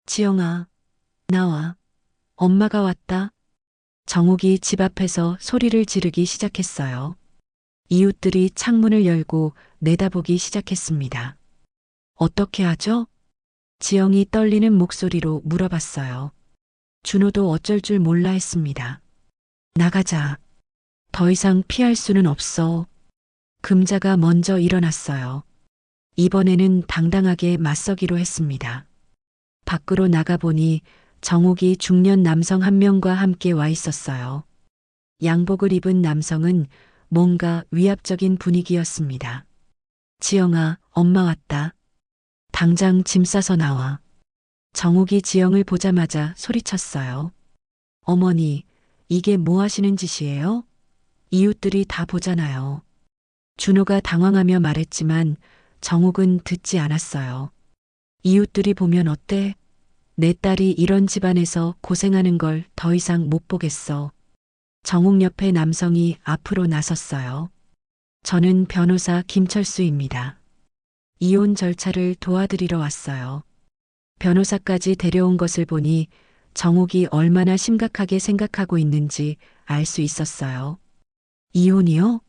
지영아, 나와. 엄마가 왔다. 정옥이 집 앞에서 소리를 지르기 시작했어요. 이웃들이 창문을 열고 내다보기 시작했습니다. 어떻게 하죠? 지영이 떨리는 목소리로 물어봤어요. 준호도 어쩔 줄 몰라 했습니다. 나가자. 더 이상 피할 수는 없어. 금자가 먼저 일어났어요. 이번에는 당당하게 맞서기로 했습니다. 밖으로 나가보니 정옥이 중년 남성 한 명과 함께 와 있었어요. 양복을 입은 남성은 뭔가 위압적인 분위기였습니다. 지영아, 엄마 왔다. 당장 짐 싸서 나와. 정옥이 지영을 보자마자 소리쳤어요. 어머니, 이게 뭐 하시는 짓이에요? 이웃들이 다 보잖아요. 준호가 당황하며 말했지만 정옥은 듣지 않았어요. 이웃들이 보면 어때? 내 딸이 이런 집안에서 고생하는 걸 더 이상 못 보겠어. 정옥 옆에 남성이 앞으로 나섰어요. 저는 변호사 김철수입니다. 이혼 절차를 도와드리러 왔어요. 변호사까지 데려온 것을 보니 정옥이 얼마나 심각하게 생각하고 있는지 알 수 있었어요. 이혼이요?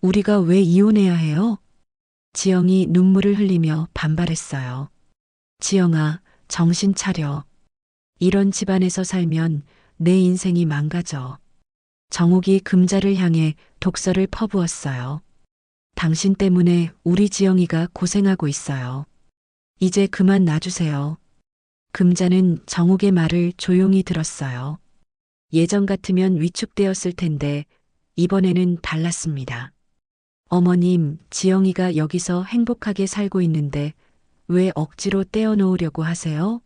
우리가 왜 이혼해야 해요? 지영이 눈물을 흘리며 반발했어요. 지영아, 정신 차려. 이런 집안에서 살면 내 인생이 망가져. 정옥이 금자를 향해 독서를 퍼부었어요. 당신 때문에 우리 지영이가 고생하고 있어요. 이제 그만 놔주세요. 금자는 정옥의 말을 조용히 들었어요. 예전 같으면 위축되었을 텐데 이번에는 달랐습니다. 어머님, 지영이가 여기서 행복하게 살고 있는데 왜 억지로 떼어놓으려고 하세요?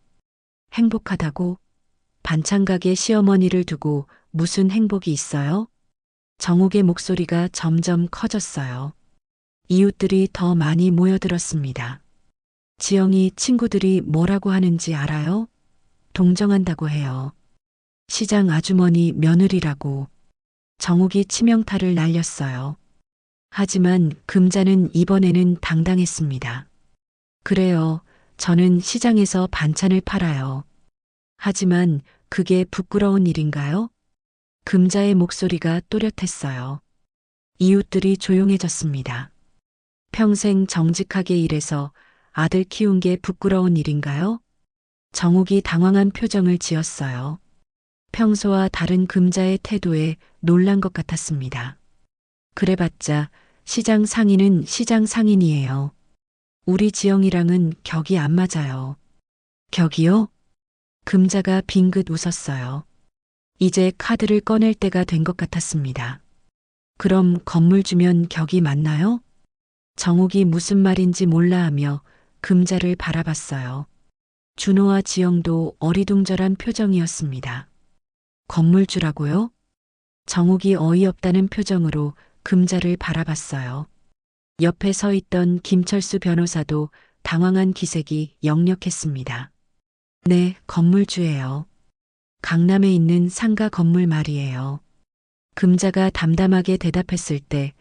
행복하다고? 반찬 가게 시어머니를 두고 무슨 행복이 있어요? 정옥의 목소리가 점점 커졌어요. 이웃들이 더 많이 모여들었습니다. 지영이 친구들이 뭐라고 하는지 알아요? 동정한다고 해요. 시장 아주머니 며느리라고 정욱이 치명타를 날렸어요. 하지만 금자는 이번에는 당당했습니다. 그래요. 저는 시장에서 반찬을 팔아요. 하지만 그게 부끄러운 일인가요? 금자의 목소리가 또렷했어요. 이웃들이 조용해졌습니다. 평생 정직하게 일해서 아들 키운 게 부끄러운 일인가요? 정욱이 당황한 표정을 지었어요. 평소와 다른 금자의 태도에 놀란 것 같았습니다. 그래봤자 시장 상인은 시장 상인이에요. 우리 지영이랑은 격이 안 맞아요. 격이요? 금자가 빙긋 웃었어요. 이제 카드를 꺼낼 때가 된 것 같았습니다. 그럼 건물 주면 격이 맞나요? 정욱이 무슨 말인지 몰라 하며 금자를 바라봤어요. 준호와 지영도 어리둥절한 표정이었습니다. 건물주라고요? 정욱이 어이없다는 표정으로 금자를 바라봤어요. 옆에 서 있던 김철수 변호사도 당황한 기색이 역력했습니다. 네, 건물주예요. 강남에 있는 상가 건물 말이에요. 금자가 담담하게 대답했을 때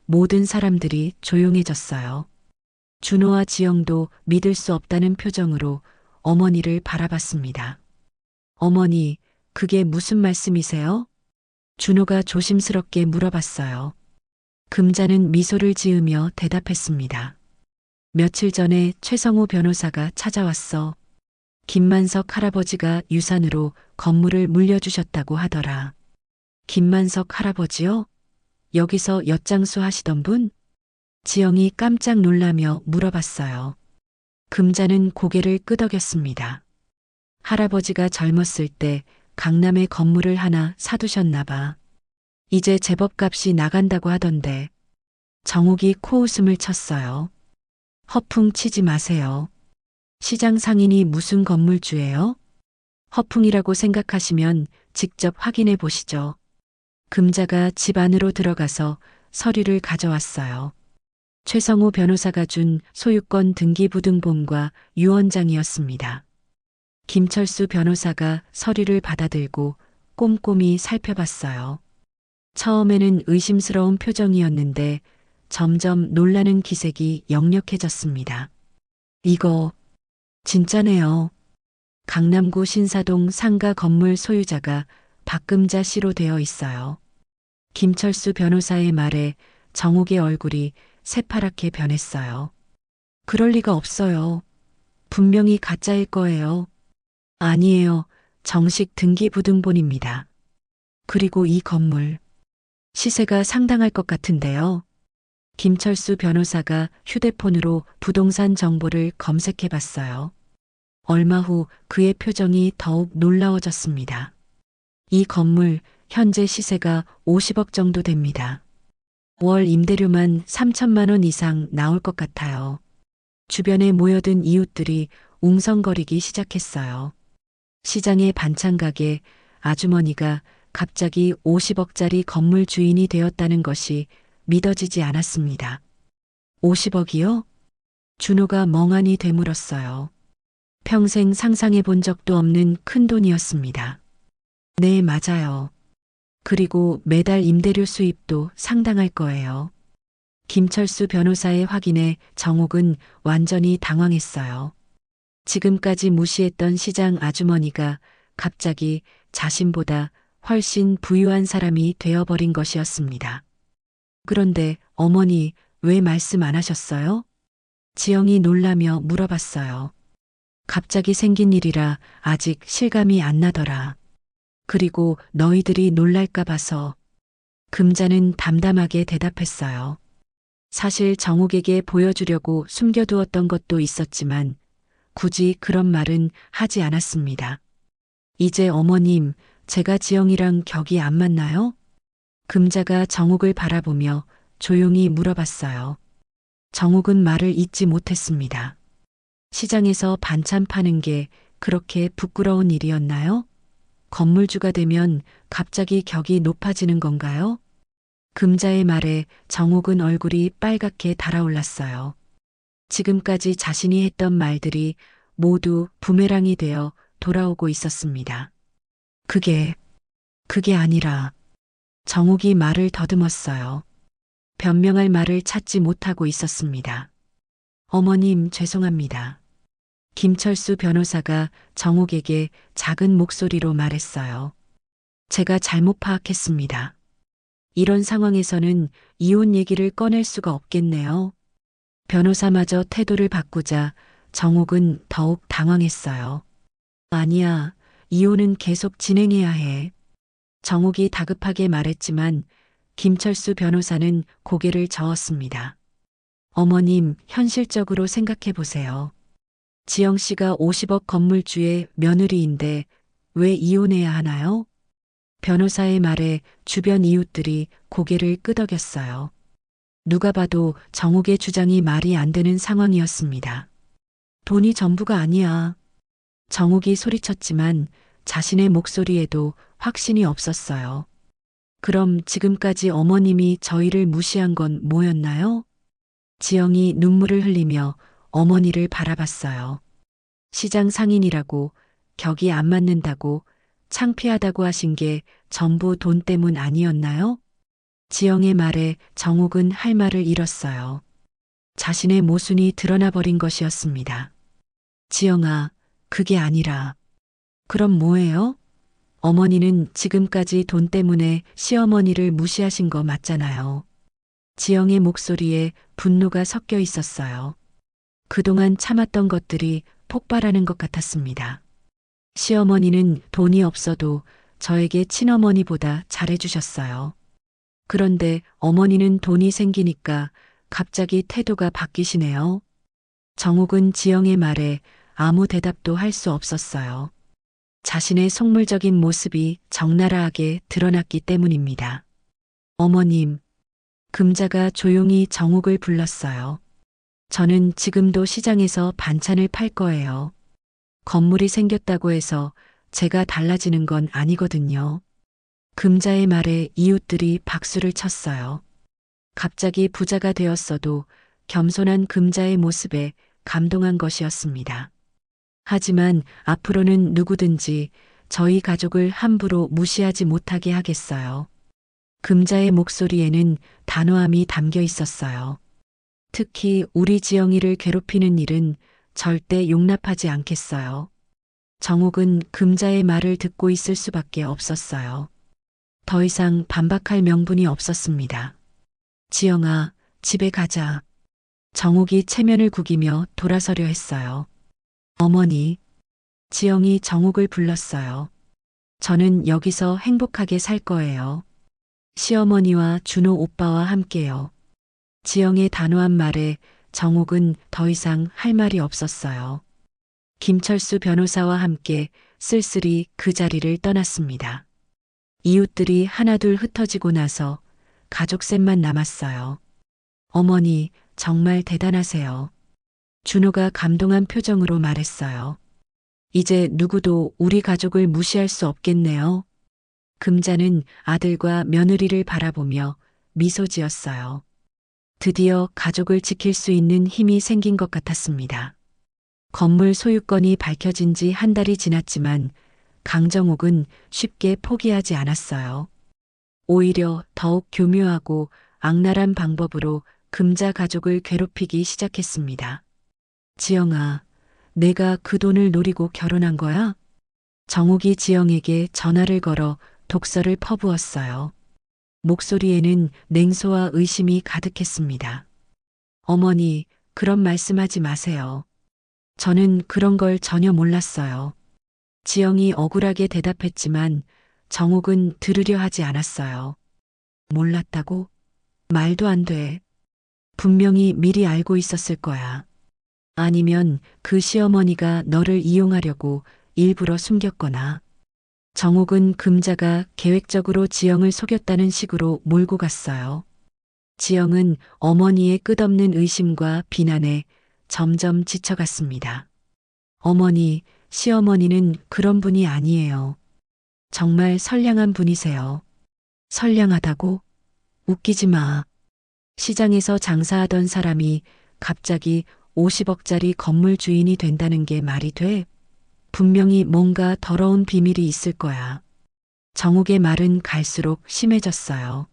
모든 사람들이 조용해졌어요. 준호와 지영도 믿을 수 없다는 표정으로 어머니를 바라봤습니다. 어머니, 그게 무슨 말씀이세요? 준호가 조심스럽게 물어봤어요. 금자는 미소를 지으며 대답했습니다. 며칠 전에 최성호 변호사가 찾아왔어. 김만석 할아버지가 유산으로 건물을 물려주셨다고 하더라. 김만석 할아버지요? 여기서 엿장수 하시던 분? 지영이 깜짝 놀라며 물어봤어요. 금자는 고개를 끄덕였습니다. 할아버지가 젊었을 때 강남에 건물을 하나 사두셨나 봐. 이제 제법값이 나간다고 하던데. 정욱이 코웃음을 쳤어요. 허풍 치지 마세요. 시장 상인이 무슨 건물주예요? 허풍이라고 생각하시면 직접 확인해 보시죠. 금자가 집 안으로 들어가서 서류를 가져왔어요. 최성호 변호사가 준 소유권 등기부등본과 유언장이었습니다. 김철수 변호사가 서류를 받아들고 꼼꼼히 살펴봤어요. 처음에는 의심스러운 표정이었는데 점점 놀라는 기색이 역력해졌습니다. 이거 진짜네요. 강남구 신사동 상가 건물 소유자가 박금자 씨로 되어 있어요. 김철수 변호사의 말에 정욱의 얼굴이 새파랗게 변했어요. 그럴 리가 없어요. 분명히 가짜일 거예요. 아니에요. 정식 등기부등본입니다. 그리고 이 건물. 시세가 상당할 것 같은데요. 김철수 변호사가 휴대폰으로 부동산 정보를 검색해 봤어요. 얼마 후 그의 표정이 더욱 놀라워졌습니다. 이 건물 현재 시세가 50억 정도 됩니다. 월 임대료만 3천만 원 이상 나올 것 같아요. 주변에 모여든 이웃들이 웅성거리기 시작했어요. 시장의 반찬 가게 아주머니가 갑자기 50억짜리 건물 주인이 되었다는 것이 믿어지지 않았습니다. 50억이요? 준호가 멍하니 되물었어요. 평생 상상해 본 적도 없는 큰 돈이었습니다. 네, 맞아요. 그리고 매달 임대료 수입도 상당할 거예요. 김철수 변호사의 확인에 정욱은 완전히 당황했어요. 지금까지 무시했던 시장 아주머니가 갑자기 자신보다 훨씬 부유한 사람이 되어버린 것이었습니다. 그런데 어머니, 왜 말씀 안 하셨어요? 지영이 놀라며 물어봤어요. 갑자기 생긴 일이라 아직 실감이 안 나더라. 그리고 너희들이 놀랄까 봐서. 금자는 담담하게 대답했어요. 사실 정욱에게 보여주려고 숨겨두었던 것도 있었지만 굳이 그런 말은 하지 않았습니다. 이제 어머님, 제가 지영이랑 격이 안 맞나요? 금자가 정욱을 바라보며 조용히 물어봤어요. 정욱은 말을 잇지 못했습니다. 시장에서 반찬 파는 게 그렇게 부끄러운 일이었나요? 건물주가 되면 갑자기 격이 높아지는 건가요? 금자의 말에 정욱은 얼굴이 빨갛게 달아올랐어요. 지금까지 자신이 했던 말들이 모두 부메랑이 되어 돌아오고 있었습니다. 그게 아니라 정욱이 말을 더듬었어요. 변명할 말을 찾지 못하고 있었습니다. 어머님, 죄송합니다. 김철수 변호사가 정욱에게 작은 목소리로 말했어요. 제가 잘못 파악했습니다. 이런 상황에서는 이혼 얘기를 꺼낼 수가 없겠네요. 변호사마저 태도를 바꾸자 정욱은 더욱 당황했어요. 아니야, 이혼은 계속 진행해야 해. 정욱이 다급하게 말했지만 김철수 변호사는 고개를 저었습니다. 어머님, 현실적으로 생각해 보세요. 지영 씨가 50억 건물주의 며느리인데 왜 이혼해야 하나요? 변호사의 말에 주변 이웃들이 고개를 끄덕였어요. 누가 봐도 정욱의 주장이 말이 안 되는 상황이었습니다. 돈이 전부가 아니야. 정욱이 소리쳤지만 자신의 목소리에도 확신이 없었어요. 그럼 지금까지 어머님이 저희를 무시한 건 뭐였나요? 지영이 눈물을 흘리며 어머니를 바라봤어요. 시장 상인이라고, 격이 안 맞는다고, 창피하다고 하신 게 전부 돈 때문 아니었나요? 지영의 말에 정욱은 할 말을 잃었어요. 자신의 모순이 드러나 버린 것이었습니다. 지영아, 그게 아니라. 그럼 뭐예요? 어머니는 지금까지 돈 때문에 시어머니를 무시하신 거 맞잖아요. 지영의 목소리에 분노가 섞여 있었어요. 그동안 참았던 것들이 폭발하는 것 같았습니다. 시어머니는 돈이 없어도 저에게 친어머니보다 잘해주셨어요. 그런데 어머니는 돈이 생기니까 갑자기 태도가 바뀌시네요. 정욱은 지영의 말에 아무 대답도 할 수 없었어요. 자신의 속물적인 모습이 적나라하게 드러났기 때문입니다. 어머님, 금자가 조용히 정욱을 불렀어요. 저는 지금도 시장에서 반찬을 팔 거예요. 건물이 생겼다고 해서 제가 달라지는 건 아니거든요. 금자의 말에 이웃들이 박수를 쳤어요. 갑자기 부자가 되었어도 겸손한 금자의 모습에 감동한 것이었습니다. 하지만 앞으로는 누구든지 저희 가족을 함부로 무시하지 못하게 하겠어요. 금자의 목소리에는 단호함이 담겨 있었어요. 특히 우리 지영이를 괴롭히는 일은 절대 용납하지 않겠어요. 정욱은 금자의 말을 듣고 있을 수밖에 없었어요. 더 이상 반박할 명분이 없었습니다. 지영아, 집에 가자. 정욱이 체면을 구기며 돌아서려 했어요. 어머니, 지영이 정욱을 불렀어요. 저는 여기서 행복하게 살 거예요. 시어머니와 준호 오빠와 함께요. 지영의 단호한 말에 정욱은 더 이상 할 말이 없었어요. 김철수 변호사와 함께 쓸쓸히 그 자리를 떠났습니다. 이웃들이 하나둘 흩어지고 나서 가족 셋만 남았어요. 어머니, 정말 대단하세요. 준호가 감동한 표정으로 말했어요. 이제 누구도 우리 가족을 무시할 수 없겠네요. 금자는 아들과 며느리를 바라보며 미소 지었어요. 드디어 가족을 지킬 수 있는 힘이 생긴 것 같았습니다. 건물 소유권이 밝혀진 지 한 달이 지났지만 강정욱은 쉽게 포기하지 않았어요. 오히려 더욱 교묘하고 악랄한 방법으로 금자 가족을 괴롭히기 시작했습니다. 지영아, 내가 그 돈을 노리고 결혼한 거야? 정욱이 지영에게 전화를 걸어 독설을 퍼부었어요. 목소리에는 냉소와 의심이 가득했습니다. 어머니, 그런 말씀하지 마세요. 저는 그런 걸 전혀 몰랐어요. 지영이 억울하게 대답했지만 정욱은 들으려 하지 않았어요. 몰랐다고? 말도 안 돼. 분명히 미리 알고 있었을 거야. 아니면 그 시어머니가 너를 이용하려고 일부러 숨겼거나. 정욱은 금자가 계획적으로 지영을 속였다는 식으로 몰고 갔어요. 지영은 어머니의 끝없는 의심과 비난에 점점 지쳐갔습니다. 어머니, 시어머니는 그런 분이 아니에요. 정말 선량한 분이세요. 선량하다고? 웃기지 마. 시장에서 장사하던 사람이 갑자기 50억짜리 건물 주인이 된다는 게 말이 돼? 분명히 뭔가 더러운 비밀이 있을 거야. 정욱의 말은 갈수록 심해졌어요.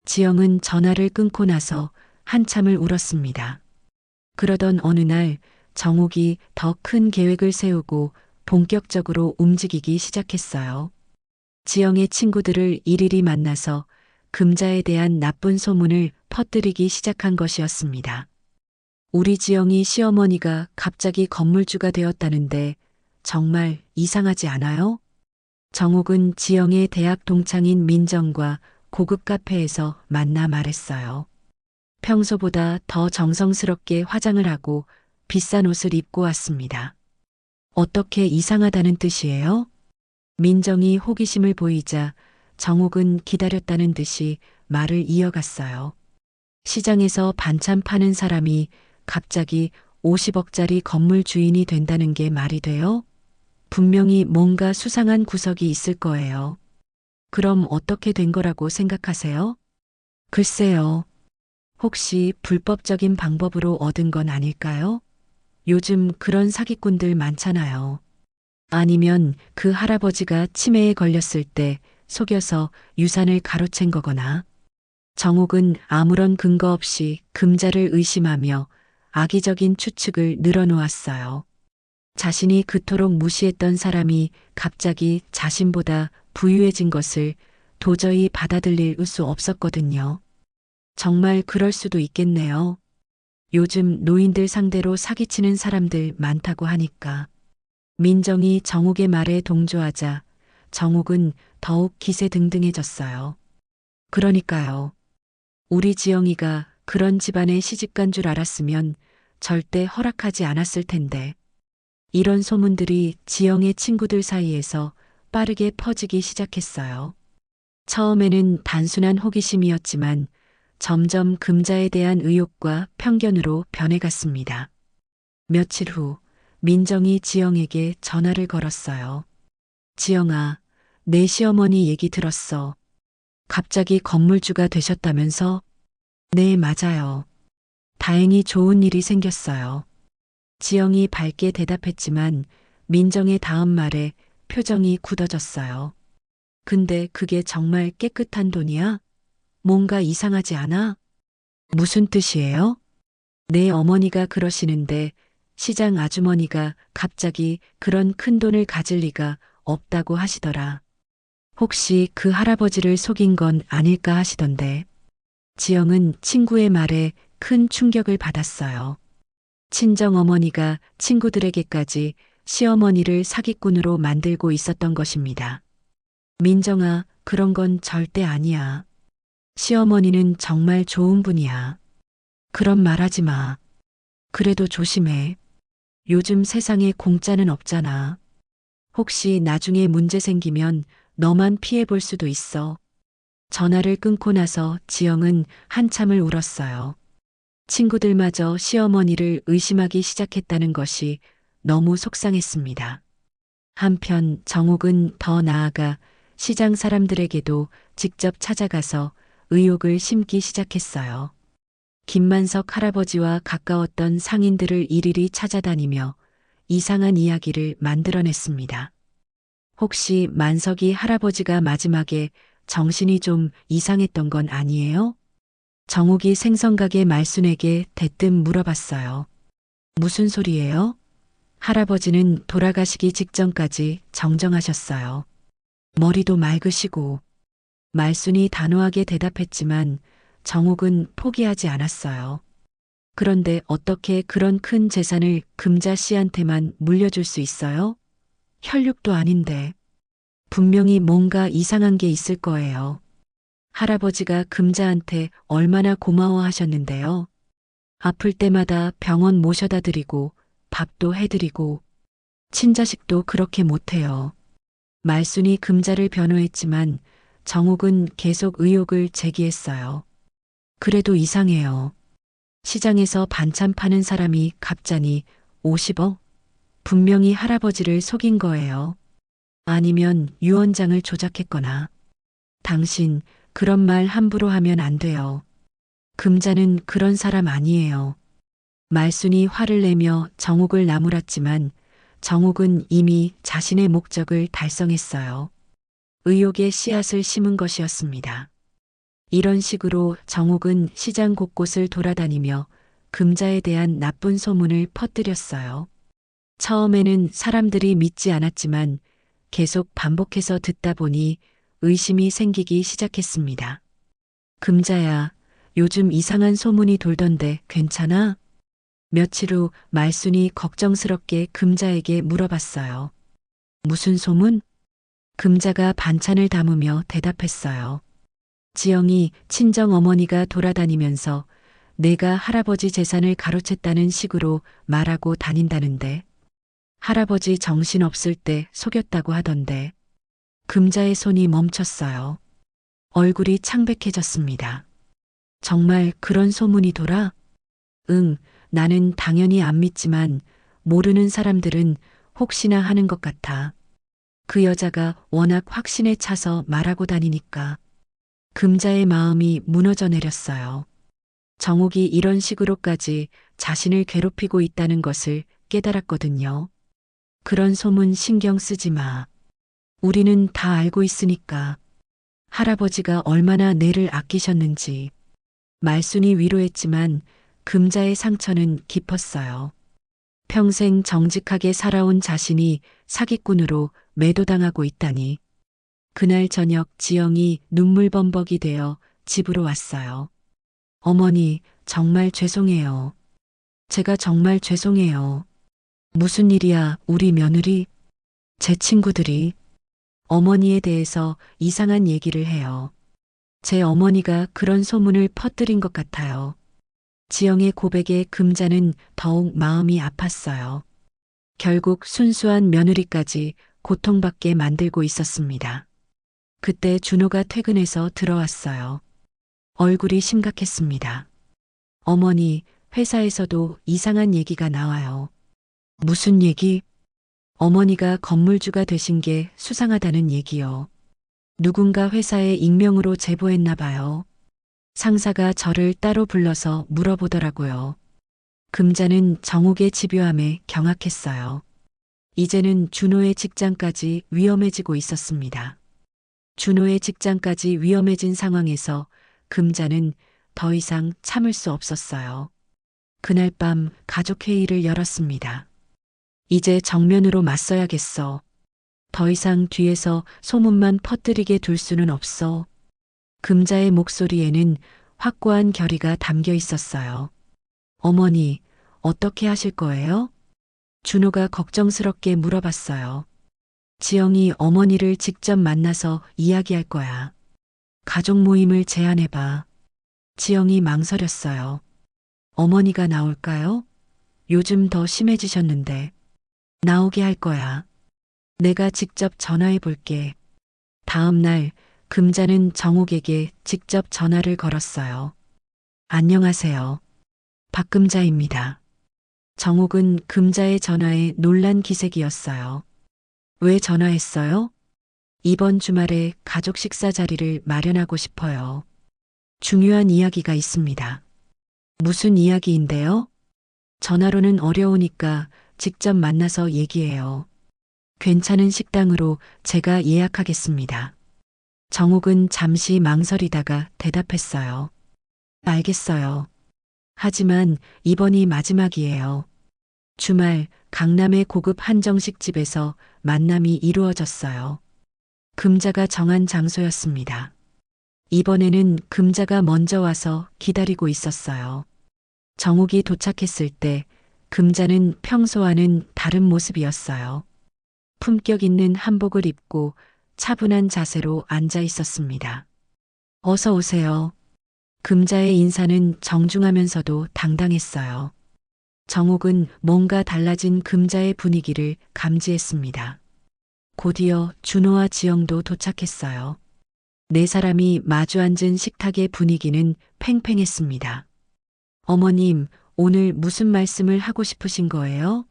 지영은 전화를 끊고 나서 한참을 울었습니다. 그러던 어느 날 정욱이 더 큰 계획을 세우고 본격적으로 움직이기 시작했어요. 지영의 친구들을 일일이 만나서 금자에 대한 나쁜 소문을 퍼뜨리기 시작한 것이었습니다. 우리 지영이 시어머니가 갑자기 건물주가 되었다는데 정말 이상하지 않아요? 정욱은 지영의 대학 동창인 민정과 고급 카페에서 만나 말했어요. 평소보다 더 정성스럽게 화장을 하고 비싼 옷을 입고 왔습니다. 어떻게 이상하다는 뜻이에요? 민정이 호기심을 보이자 정욱은 기다렸다는 듯이 말을 이어갔어요. 시장에서 반찬 파는 사람이 갑자기 50억짜리 건물 주인이 된다는 게 말이 돼요? 분명히 뭔가 수상한 구석이 있을 거예요. 그럼 어떻게 된 거라고 생각하세요? 글쎄요. 혹시 불법적인 방법으로 얻은 건 아닐까요? 요즘 그런 사기꾼들 많잖아요. 아니면 그 할아버지가 치매에 걸렸을 때 속여서 유산을 가로챈 거거나. 정욱은 아무런 근거 없이 금자를 의심하며 악의적인 추측을 늘어놓았어요. 자신이 그토록 무시했던 사람이 갑자기 자신보다 부유해진 것을 도저히 받아들일 수 없었거든요. 정말 그럴 수도 있겠네요. 요즘 노인들 상대로 사기치는 사람들 많다고 하니까. 민정이 정욱의 말에 동조하자 정욱은 더욱 기세등등해졌어요. 그러니까요. 우리 지영이가 그런 집안에 시집간 줄 알았으면 절대 허락하지 않았을 텐데. 이런 소문들이 지영의 친구들 사이에서 빠르게 퍼지기 시작했어요. 처음에는 단순한 호기심이었지만 점점 금자에 대한 의혹과 편견으로 변해갔습니다. 며칠 후 민정이 지영에게 전화를 걸었어요. 지영아, 내 시어머니 얘기 들었어. 갑자기 건물주가 되셨다면서? 네, 맞아요. 다행히 좋은 일이 생겼어요. 지영이 밝게 대답했지만 민정의 다음 말에 표정이 굳어졌어요. 근데 그게 정말 깨끗한 돈이야? 뭔가 이상하지 않아? 무슨 뜻이에요? 내 어머니가 그러시는데 시장 아주머니가 갑자기 그런 큰 돈을 가질 리가 없다고 하시더라. 혹시 그 할아버지를 속인 건 아닐까 하시던데. 지영은 친구의 말에 큰 충격을 받았어요. 친정어머니가 친구들에게까지 시어머니를 사기꾼으로 만들고 있었던 것입니다. 민정아, 그런 건 절대 아니야. 시어머니는 정말 좋은 분이야. 그런 말 하지 마. 그래도 조심해. 요즘 세상에 공짜는 없잖아. 혹시 나중에 문제 생기면 너만 피해 볼 수도 있어. 전화를 끊고 나서 지영은 한참을 울었어요. 친구들마저 시어머니를 의심하기 시작했다는 것이 너무 속상했습니다. 한편 정욱은 더 나아가 시장 사람들에게도 직접 찾아가서 의혹을 심기 시작했어요. 김만석 할아버지와 가까웠던 상인들을 일일이 찾아다니며 이상한 이야기를 만들어냈습니다. 혹시 만석이 할아버지가 마지막에 정신이 좀 이상했던 건 아니에요? 정욱이 생선가게 말순에게 대뜸 물어봤어요. 무슨 소리예요? 할아버지는 돌아가시기 직전까지 정정하셨어요. 머리도 맑으시고. 말순이 단호하게 대답했지만 정욱은 포기하지 않았어요. 그런데 어떻게 그런 큰 재산을 금자 씨한테만 물려줄 수 있어요? 혈육도 아닌데. 분명히 뭔가 이상한 게 있을 거예요. 할아버지가 금자한테 얼마나 고마워하셨는데요. 아플 때마다 병원 모셔다 드리고 밥도 해드리고 친자식도 그렇게 못해요. 말순이 금자를 변호했지만 정욱은 계속 의혹을 제기했어요. 그래도 이상해요. 시장에서 반찬 파는 사람이 갑자기 50억? 분명히 할아버지를 속인 거예요. 아니면 유언장을 조작했거나. 당신 그런 말 함부로 하면 안 돼요. 금자는 그런 사람 아니에요. 말순이 화를 내며 정욱을 나무랐지만 정욱은 이미 자신의 목적을 달성했어요. 의욕의 씨앗을 심은 것이었습니다. 이런 식으로 정욱은 시장 곳곳을 돌아다니며 금자에 대한 나쁜 소문을 퍼뜨렸어요. 처음에는 사람들이 믿지 않았지만 계속 반복해서 듣다 보니 의심이 생기기 시작했습니다. 금자야, 요즘 이상한 소문이 돌던데 괜찮아? 며칠 후 말순이 걱정스럽게 금자에게 물어봤어요. 무슨 소문? 금자가 반찬을 담으며 대답했어요. 지영이 친정 어머니가 돌아다니면서 내가 할아버지 재산을 가로챘다는 식으로 말하고 다닌다는데 할아버지 정신 없을 때 속였다고 하던데 금자의 손이 멈췄어요. 얼굴이 창백해졌습니다. 정말 그런 소문이 돌아? 응, 나는 당연히 안 믿지만 모르는 사람들은 혹시나 하는 것 같아. 그 여자가 워낙 확신에 차서 말하고 다니니까 금자의 마음이 무너져 내렸어요. 정욱이 이런 식으로까지 자신을 괴롭히고 있다는 것을 깨달았거든요. 그런 소문 신경 쓰지 마. 우리는 다 알고 있으니까. 할아버지가 얼마나 내를 아끼셨는지. 말순이 위로했지만 금자의 상처는 깊었어요. 평생 정직하게 살아온 자신이 사기꾼으로 매도당하고 있다니. 그날 저녁 지영이 눈물범벅이 되어 집으로 왔어요. 어머니, 정말 죄송해요. 제가 정말 죄송해요. 무슨 일이야, 우리 며느리? 제 친구들이 어머니에 대해서 이상한 얘기를 해요. 제 어머니가 그런 소문을 퍼뜨린 것 같아요. 지영의 고백에 금자는 더욱 마음이 아팠어요. 결국 순수한 며느리까지 고통받게 만들고 있었습니다. 그때 준호가 퇴근해서 들어왔어요. 얼굴이 심각했습니다. 어머니, 회사에서도 이상한 얘기가 나와요. 무슨 얘기? 어머니가 건물주가 되신 게 수상하다는 얘기요. 누군가 회사에 익명으로 제보했나 봐요. 상사가 저를 따로 불러서 물어보더라고요. 금자는 정욱의 집요함에 경악했어요. 이제는 준호의 직장까지 위험해지고 있었습니다. 준호의 직장까지 위험해진 상황에서 금자는 더 이상 참을 수 없었어요. 그날 밤 가족회의를 열었습니다. 이제 정면으로 맞서야겠어. 더 이상 뒤에서 소문만 퍼뜨리게 둘 수는 없어. 금자의 목소리에는 확고한 결의가 담겨 있었어요. 어머니, 어떻게 하실 거예요? 준호가 걱정스럽게 물어봤어요. 지영이 어머니를 직접 만나서 이야기할 거야. 가족 모임을 제안해봐. 지영이 망설였어요. 어머니가 나올까요? 요즘 더 심해지셨는데. 나오게 할 거야. 내가 직접 전화해 볼게. 다음 날 금자는 정욱에게 직접 전화를 걸었어요. 안녕하세요. 박금자입니다. 정욱은 금자의 전화에 놀란 기색이었어요. 왜 전화했어요? 이번 주말에 가족 식사 자리를 마련하고 싶어요. 중요한 이야기가 있습니다. 무슨 이야기인데요? 전화로는 어려우니까 직접 만나서 얘기해요. 괜찮은 식당으로 제가 예약하겠습니다. 정욱은 잠시 망설이다가 대답했어요. 알겠어요. 하지만 이번이 마지막이에요. 주말 강남의 고급 한정식 집에서 만남이 이루어졌어요. 금자가 정한 장소였습니다. 이번에는 금자가 먼저 와서 기다리고 있었어요. 정욱이 도착했을 때 금자는 평소와는 다른 모습이었어요. 품격 있는 한복을 입고 차분한 자세로 앉아 있었습니다. 어서 오세요. 금자의 인사는 정중하면서도 당당했어요. 정욱은 뭔가 달라진 금자의 분위기를 감지했습니다. 곧이어 준호와 지영도 도착했어요. 네 사람이 마주 앉은 식탁의 분위기는 팽팽했습니다. 어머님, 오늘 무슨 말씀을 하고 싶으신 거예요?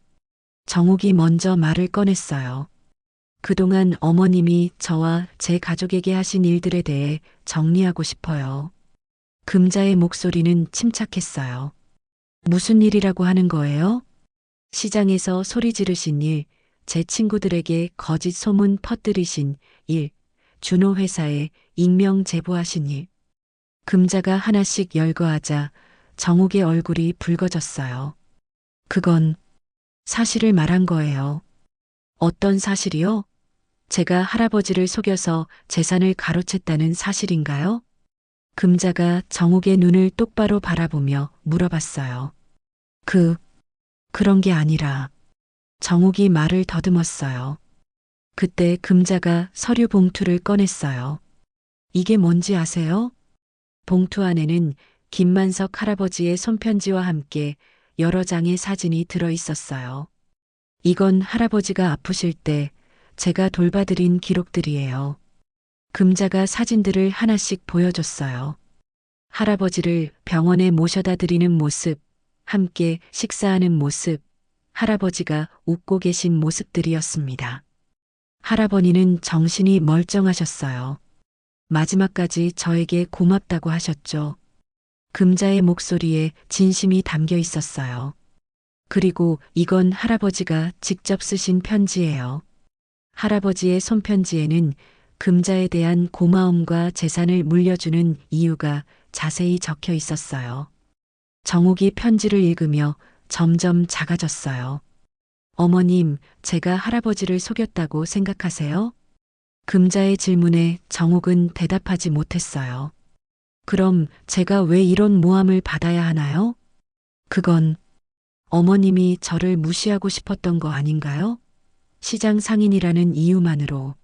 정욱이 먼저 말을 꺼냈어요. 그동안 어머님이 저와 제 가족에게 하신 일들에 대해 정리하고 싶어요. 금자의 목소리는 침착했어요. 무슨 일이라고 하는 거예요? 시장에서 소리 지르신 일, 제 친구들에게 거짓 소문 퍼뜨리신 일, 준호 회사에 익명 제보하신 일. 금자가 하나씩 열거하자 정욱의 얼굴이 붉어졌어요. 그건 사실을 말한 거예요. 어떤 사실이요? 제가 할아버지를 속여서 재산을 가로챘다는 사실인가요? 금자가 정욱의 눈을 똑바로 바라보며 물어봤어요. 그런 게 아니라 정욱이 말을 더듬었어요. 그때 금자가 서류 봉투를 꺼냈어요. 이게 뭔지 아세요? 봉투 안에는 김만석 할아버지의 손편지와 함께 여러 장의 사진이 들어 있었어요. 이건 할아버지가 아프실 때 제가 돌봐드린 기록들이에요. 금자가 사진들을 하나씩 보여줬어요. 할아버지를 병원에 모셔다 드리는 모습, 함께 식사하는 모습, 할아버지가 웃고 계신 모습들이었습니다. 할아버니는 정신이 멀쩡하셨어요. 마지막까지 저에게 고맙다고 하셨죠. 금자의 목소리에 진심이 담겨 있었어요. 그리고 이건 할아버지가 직접 쓰신 편지예요. 할아버지의 손편지에는 금자에 대한 고마움과 재산을 물려주는 이유가 자세히 적혀 있었어요. 정욱이 편지를 읽으며 점점 작아졌어요. 어머님, 제가 할아버지를 속였다고 생각하세요? 금자의 질문에 정욱은 대답하지 못했어요. 그럼 제가 왜 이런 모함을 받아야 하나요? 그건 어머님이 저를 무시하고 싶었던 거 아닌가요? 시장 상인이라는 이유만으로.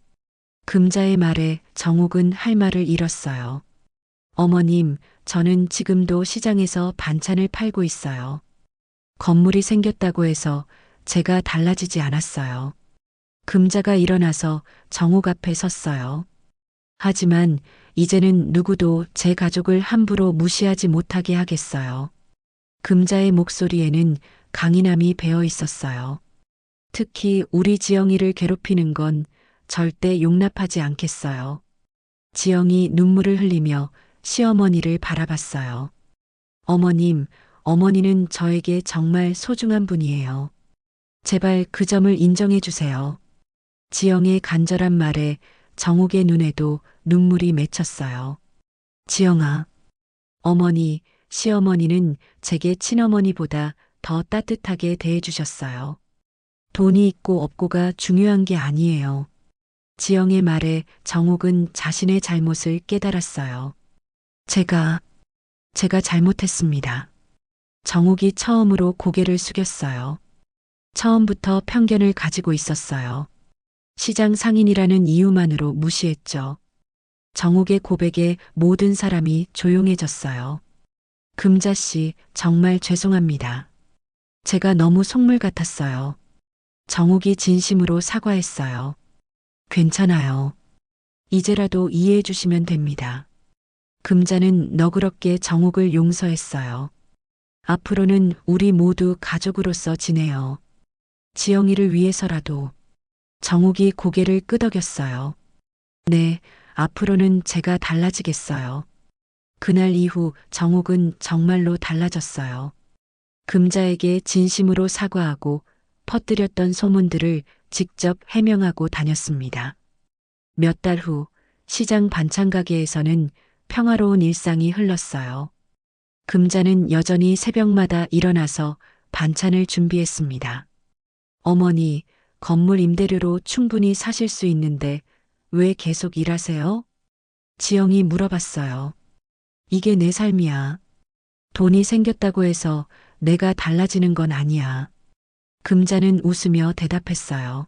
금자의 말에 정욱은 할 말을 잃었어요. 어머님, 저는 지금도 시장에서 반찬을 팔고 있어요. 건물이 생겼다고 해서 제가 달라지지 않았어요. 금자가 일어나서 정욱 앞에 섰어요. 하지만 이제는 누구도 제 가족을 함부로 무시하지 못하게 하겠어요. 금자의 목소리에는 강인함이 배어 있었어요. 특히 우리 지영이를 괴롭히는 건 절대 용납하지 않겠어요. 지영이 눈물을 흘리며 시어머니를 바라봤어요. 어머님, 어머니는 저에게 정말 소중한 분이에요. 제발 그 점을 인정해 주세요. 지영의 간절한 말에 정욱의 눈에도 눈물이 맺혔어요. 지영아, 어머니, 시어머니는 제게 친어머니보다 더 따뜻하게 대해주셨어요. 돈이 있고 없고가 중요한 게 아니에요. 지영의 말에 정욱은 자신의 잘못을 깨달았어요. 제가 잘못했습니다. 정욱이 처음으로 고개를 숙였어요. 처음부터 편견을 가지고 있었어요. 시장 상인이라는 이유만으로 무시했죠. 정욱의 고백에 모든 사람이 조용해졌어요. 금자 씨, 정말 죄송합니다. 제가 너무 속물 같았어요. 정욱이 진심으로 사과했어요. 괜찮아요. 이제라도 이해해 주시면 됩니다. 금자는 너그럽게 정욱을 용서했어요. 앞으로는 우리 모두 가족으로서 지내요. 지영이를 위해서라도. 정욱이 고개를 끄덕였어요. 네, 앞으로는 제가 달라지겠어요. 그날 이후 정욱은 정말로 달라졌어요. 금자에게 진심으로 사과하고 퍼뜨렸던 소문들을 직접 해명하고 다녔습니다. 몇 달 후 시장 반찬 가게에서는 평화로운 일상이 흘렀어요. 금자는 여전히 새벽마다 일어나서 반찬을 준비했습니다. 어머니, 건물 임대료로 충분히 사실 수 있는데 왜 계속 일하세요? 지영이 물어봤어요. 이게 내 삶이야. 돈이 생겼다고 해서 내가 달라지는 건 아니야. 금자는 웃으며 대답했어요.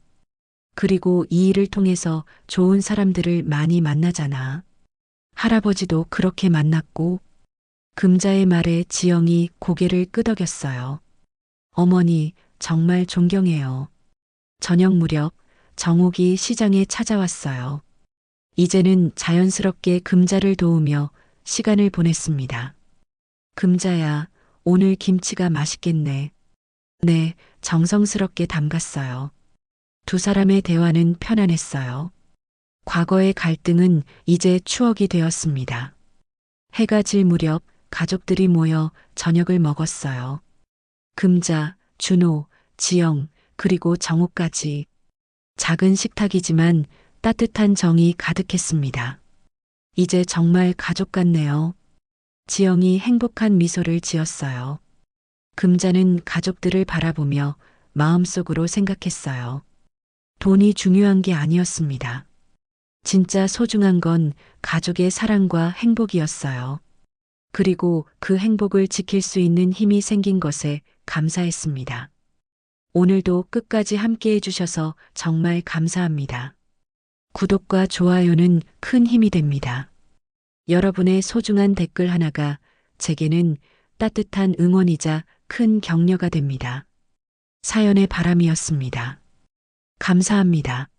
그리고 이 일을 통해서 좋은 사람들을 많이 만나잖아. 할아버지도 그렇게 만났고. 금자의 말에 지영이 고개를 끄덕였어요. 어머니, 정말 존경해요. 저녁 무렵 정욱이 시장에 찾아왔어요. 이제는 자연스럽게 금자를 도우며 시간을 보냈습니다. 금자야, 오늘 김치가 맛있겠네. 네, 정성스럽게 담갔어요. 두 사람의 대화는 편안했어요. 과거의 갈등은 이제 추억이 되었습니다. 해가 질 무렵 가족들이 모여 저녁을 먹었어요. 금자, 준호, 지영, 그리고 정욱까지. 작은 식탁이지만 따뜻한 정이 가득했습니다. 이제 정말 가족 같네요. 지영이 행복한 미소를 지었어요. 금자는 가족들을 바라보며 마음속으로 생각했어요. 돈이 중요한 게 아니었습니다. 진짜 소중한 건 가족의 사랑과 행복이었어요. 그리고 그 행복을 지킬 수 있는 힘이 생긴 것에 감사했습니다. 오늘도 끝까지 함께 해주셔서 정말 감사합니다. 구독과 좋아요는 큰 힘이 됩니다. 여러분의 소중한 댓글 하나가 제게는 따뜻한 응원이자 큰 격려가 됩니다. 사연의 바람이었습니다. 감사합니다.